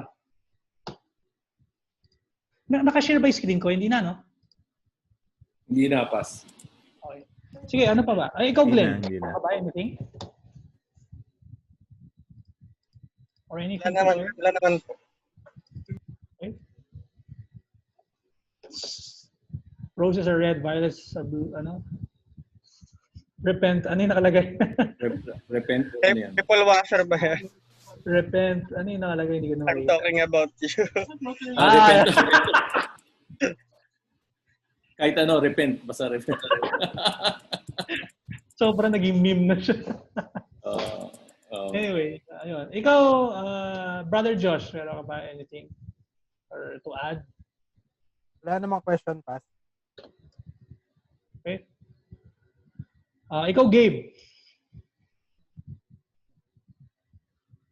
Naka-share ba yung screen ko? Hindi na, no? Hindi na, pass. Okay. Sige, ano pa ba? Ikaw, Glenn. Hindi na. Ano pa ba? Anything? Or anything? Wala naman po. Okay. Roses are red, violets are blue, Repent. Ano yung nakalagay? Repent. People washer ba yan? Repent. Ano yung nakalagay? Hindi ko na I'm talking about you. Repent. Kahit repent. Basta repent. Sobrang naging meme na siya. Anyway, ayun. Ikaw, Brother Josh, meron ka ba anything or to add? Wala namang question, Pass. Okay. Ikaw, Gabe.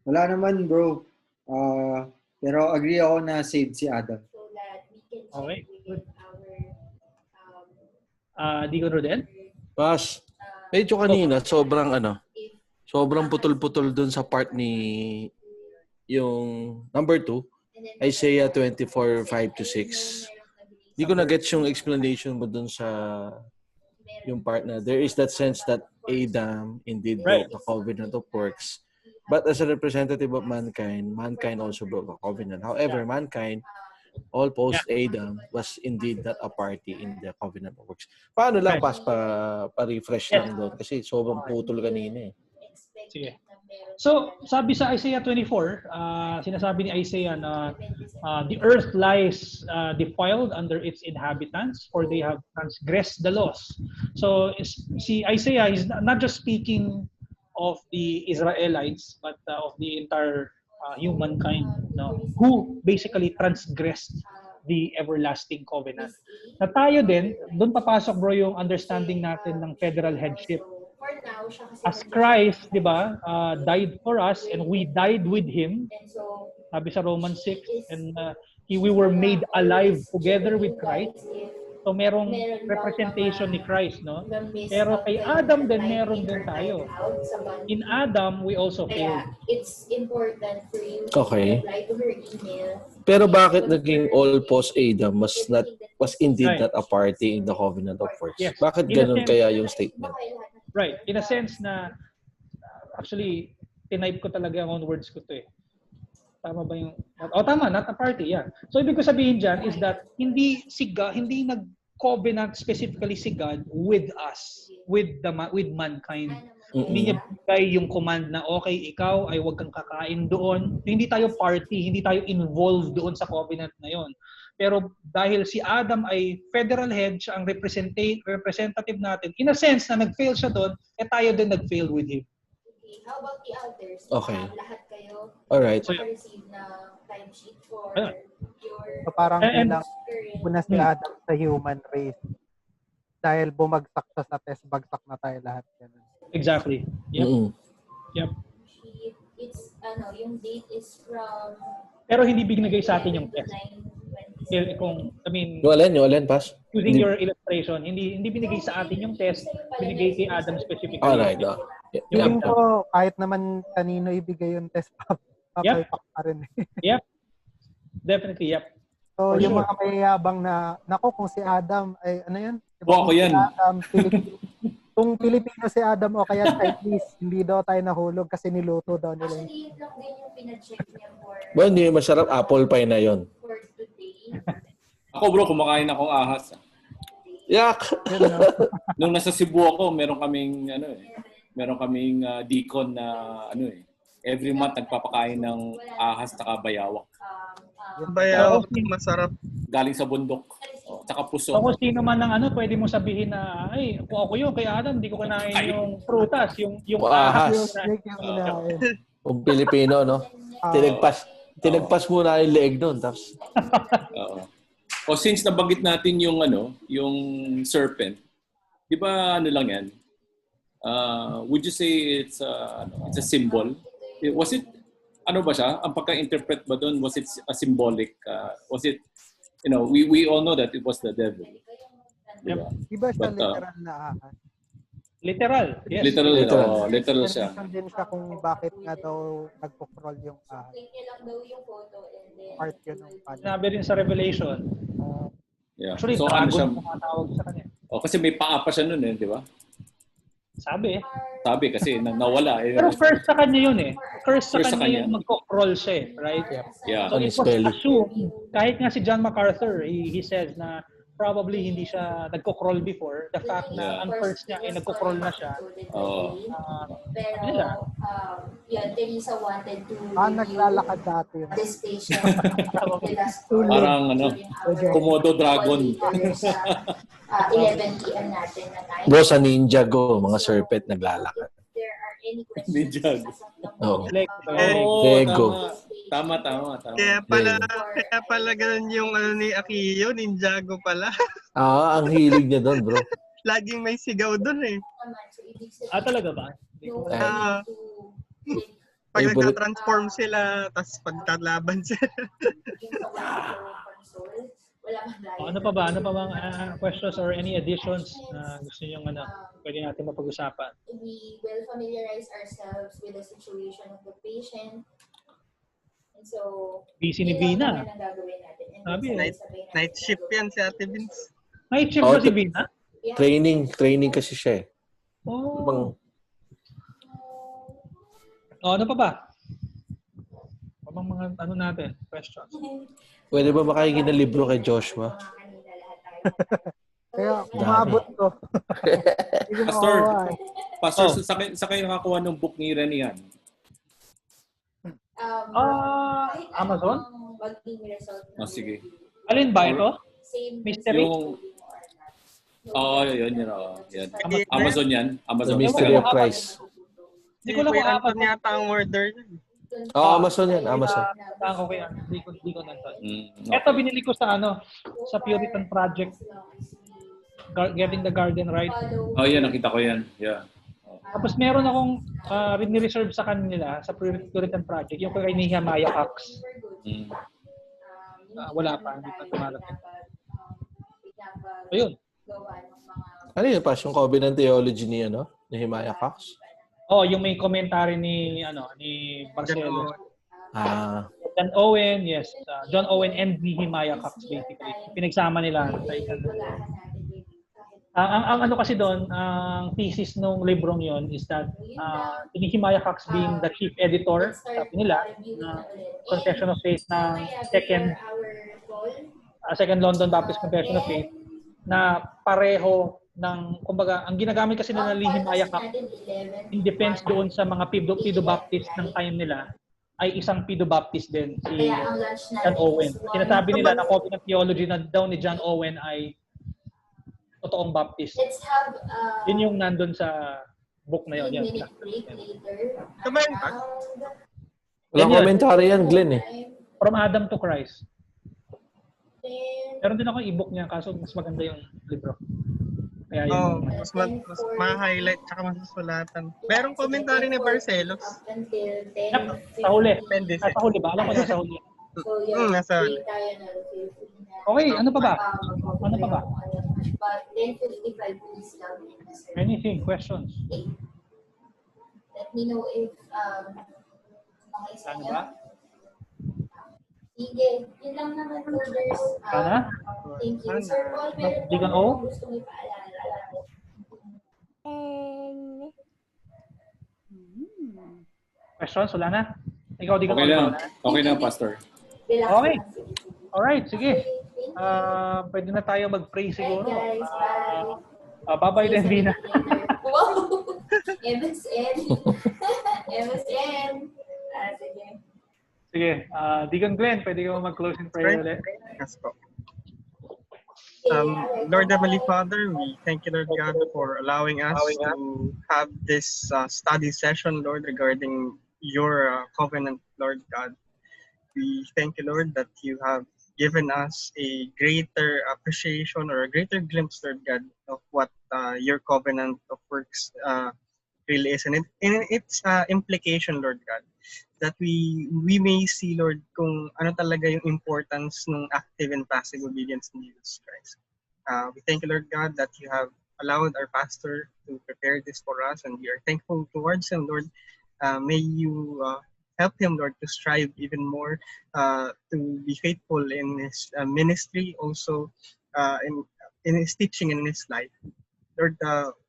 Wala naman, bro. Pero agree ako na saved si Adam. Okay. Deacon Rodel? Pass. Medyo kanina, sobrang putol-putol dun sa part ni yung number 2, Isaiah 24:5-6. Hindi ko na-gets yung explanation mo dun sa yung part na there is that sense that Adam indeed broke the covenant of works. But as a representative of mankind also broke the covenant. However, mankind, all post-Adam, was indeed not a party in the covenant of works. Paano lang, Pas, pa-refresh lang doon? Kasi sobrang putol kanina eh. Sige. So, sabi sa Isaiah 24, sinasabi ni Isaiah na the earth lies defiled under its inhabitants, for they have transgressed the laws. So, si Isaiah is not just speaking of the Israelites, but of the entire humankind, who basically transgressed the everlasting covenant. Na tayo din, doon papasok, bro, yung understanding natin ng federal headship. As Christ, di ba, died for us and we died with Him, sabi sa Romans 6, and we were made alive together with Christ. So merong representation ni Christ, no? Pero kay Adam din, meron din tayo. In Adam, we also failed. It's important for you Okay. to reply to her email. Pero bakit naging all post-Adam was indeed not a party in the covenant of works? Yes. Bakit ganun kaya yung statement? Right. In a sense na, actually, tinype ko talaga ang own words ko to eh. Tama ba yung... tama, not a party, yeah. So, ibig ko sabihin dyan is that hindi nag-covenant specifically si God with us, with mankind. Hindi niya binigay yung command na okay, ikaw ay huwag kang kakain doon. Hindi tayo party, hindi tayo involved doon sa covenant na yon. Pero dahil si Adam ay federal head, siya ang representative natin, in a sense na nag-fail siya doon, tayo din nag-fail with him. Okay, how about the others? Okay. Lahat kayo Alright. receive na timesheet for your So parang bilang current una si Adam sa human race. Dahil bumagsak siya sa test, bagsak na tayo lahat. Ganun. Exactly. Yep. Yep. sheet. It's, yung date is from Pero hindi binigay sa atin yung test. Kung, I mean, Yung alin, Pas? using your illustration, hindi binigay sa atin yung test, binigay kay Adam specifically. Alright. Feeling ko, kahit naman kanino ibigay yung test, papalpak pa rin. Yep. Definitely, yep. So, For yung sure. mga mayayabang na, nako, kung si Adam, ay ano yan? Ako yan. Si Adam, kung Pilipino si Adam o kaya Chinese, hindi daw tayo nahulog kasi niluto daw nila. Actually, yun lang din yung pina-check niya for Well, hindi masarap. Apple pie na yon. today. Ako bro, kumakain akong ahas. Yak! Nung nasa Cebu ako, meron kaming deacon na every month nagpapakain ng ahas at bayawak. Bayawak, masarap. Galing sa bundok. Tsaka puso. So kung sino man ng pwede mo sabihin na, ay, kung ako yun, kay Adam, hindi ko kinain yung prutas, yung ahas. Kung Pilipino, no? Tinagpas muna yung leeg nun. Tapos, O since nabanggit natin yung serpent, di ba lang yan? Would you say it's a symbol? Was it ba siya? Ang pagka-interpret ba doon, was it a symbolic? Was it, we all know that it was the devil. Diba? Di ba siya literal na ahas? Literal, yes. Literal siya. Din siya kung bakit nga daw nagpo-crawl yung ahas. Part yun ng pala. Sinabi rin sa Revelation. Yeah. Actually, So, dragon ang tawag sa kanya. Kasi may paa pa siya nun di ba? Sabi kasi nawala. Pero first sa kanya yun First sa kanya yung magko-crawl siya right? Yeah. So it was assumed, kahit nga si John MacArthur, he says na probably hindi siya nagko-crawl before. The fact na ang first niya ay nagko-crawl na siya. Pero, Teresa wanted to naglalakad dati yun. this patient Parang Komodo dragon. 11 p.m. natin na time. bro, sa Ninjago, mga serpent naglalakad. There are any questions? Ninjago. Oo. Lego. Tama. Kaya pala ganun yung ni Akiyo, Ninjago pala. Ang hilig niya doon, bro. Laging may sigaw doon Talaga ba? Pag nagka-transform sila, tapos pagkalaban sila. Ano pa ba ang questions or any additions na gusto niyo pwede natin mapag-usapan? We will familiarize ourselves with the situation of the patient. And so, busy ni Vina. Sabi, Night shift yan si Ate Vince. Night shift ba si Vina? Training kasi siya Ano pa ba? Mga natin, questions. Pwede ba makikita ng libro kay Joshua? Kaya umabot ko. Pastor, sa kayo nakakuha ng book ni Renian? Amazon? Sige. Alin ba ito? Mystery? Yun. Amazon yan. The Mystery of Christ. Hindi ko lang kung apat yata ang murder niya. Amazon yan. Amazon. Hindi ko nandun. Ito binili ko sa sa Puritan Project. Getting the Garden Right. Yan. Nakita ko yan. Yeah. Tapos meron akong ni-reserve sa kanila sa Puritan Project. Yung kay Nehemiah Cox. Wala pa. Hindi pa tumarating. Ayun. Ano yun, Pas? Yung Covenant Theology ni Nehemiah Cox? Yung may commentary ni Marcelo. John Owen, yes. John Owen and Nehemiah Cox basically. Pinagsama nila. Ang kasi doon, ang thesis ng librong yon is that Nehemiah Cox being the chief editor, sabi nila, Confession of Faith ng Second London Baptist Confession of Faith, na pareho kumbaga, ang ginagamit kasi nila ng Nehemiah Act in defense doon sa mga Pedobaptist ng time nila ay isang Pedobaptist din, si John Owen. Sinasabi nila na covenant theology na daw ni John Owen ay totoong Baptist. Yun yung nandun sa book na yun. Yan. Walang commentary yan, Glenn eh. From Adam to Christ. Meron din ako e-book niya, kaso mas maganda yung libro. Kaya yun. Mas ma-highlight tsaka masusulatan. Merong commentary ni Barcelos. Sa huli. Nasa huli ba? Alam ko nasa huli. Nasa huli. Okay, ano pa ba? Ano pa ba? Anything? Questions? Let me know if okay sa Ano inyo. ba? Sige, yun lang naman, brothers. Sana? Thank you. Sir Paul, meron Di ka lang o? gusto mo ipaalala. Questions? Wala na? Ikaw, di ka Okay lang. Okay lang, Pastor. Okay. Alright, sige. Pwede na tayo mag-pray siguro. Bye-bye din, Vina. Wow! MSN. MSN. Sige. Sige. Deacon Glenn, pwede ka mag-closing prayer ulit. Yes po. Lord Heavenly Father, we thank you, Lord God, for allowing us to have this study session, Lord, regarding your covenant, Lord God. We thank you, Lord, that you have given us a greater appreciation or a greater glimpse, Lord God, of what your covenant of works really is. And in its implication, Lord God, that we may see, Lord, kung ano talaga yung importance ng active and passive obedience in Jesus Christ. We thank you, Lord God, that you have allowed our pastor to prepare this for us, and we are thankful towards him, Lord. May you help him, Lord, to strive even more, to be faithful in his ministry, also in his teaching and in his life. Lord,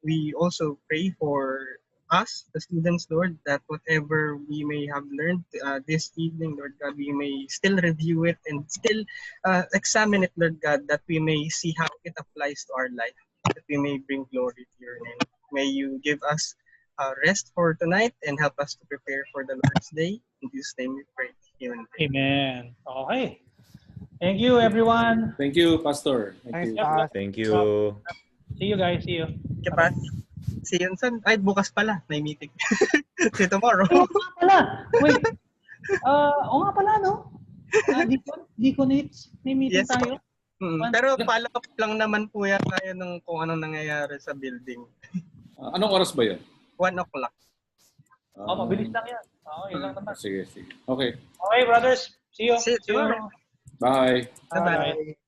we also pray for us, the students, Lord, that whatever we may have learned this evening, Lord God, we may still review it and still examine it, Lord God, that we may see how it applies to our life, that we may bring glory to your name. May you give us rest for tonight and help us to prepare for the Lord's Day. In Jesus' name we pray. Amen. Amen. Okay. Thank you, everyone. Thank you, Pastor. Thank you. Thank you. See you guys. See you. Kapas. See you soon. Ay, bukas pala. May meeting. See you tomorrow. Oo nga pala. Wait. Oo nga pala, no? Deacon, may meeting Yes, tayo. Pero follow up lang naman po yan tayo ng kung anong nangyayari sa building. Anong oras ba yun? 1 o'clock. Mabilis lang yan. Yun lang naman. Sige. Okay. Okay, brothers. See you. See you tomorrow. Bye. Bye-bye.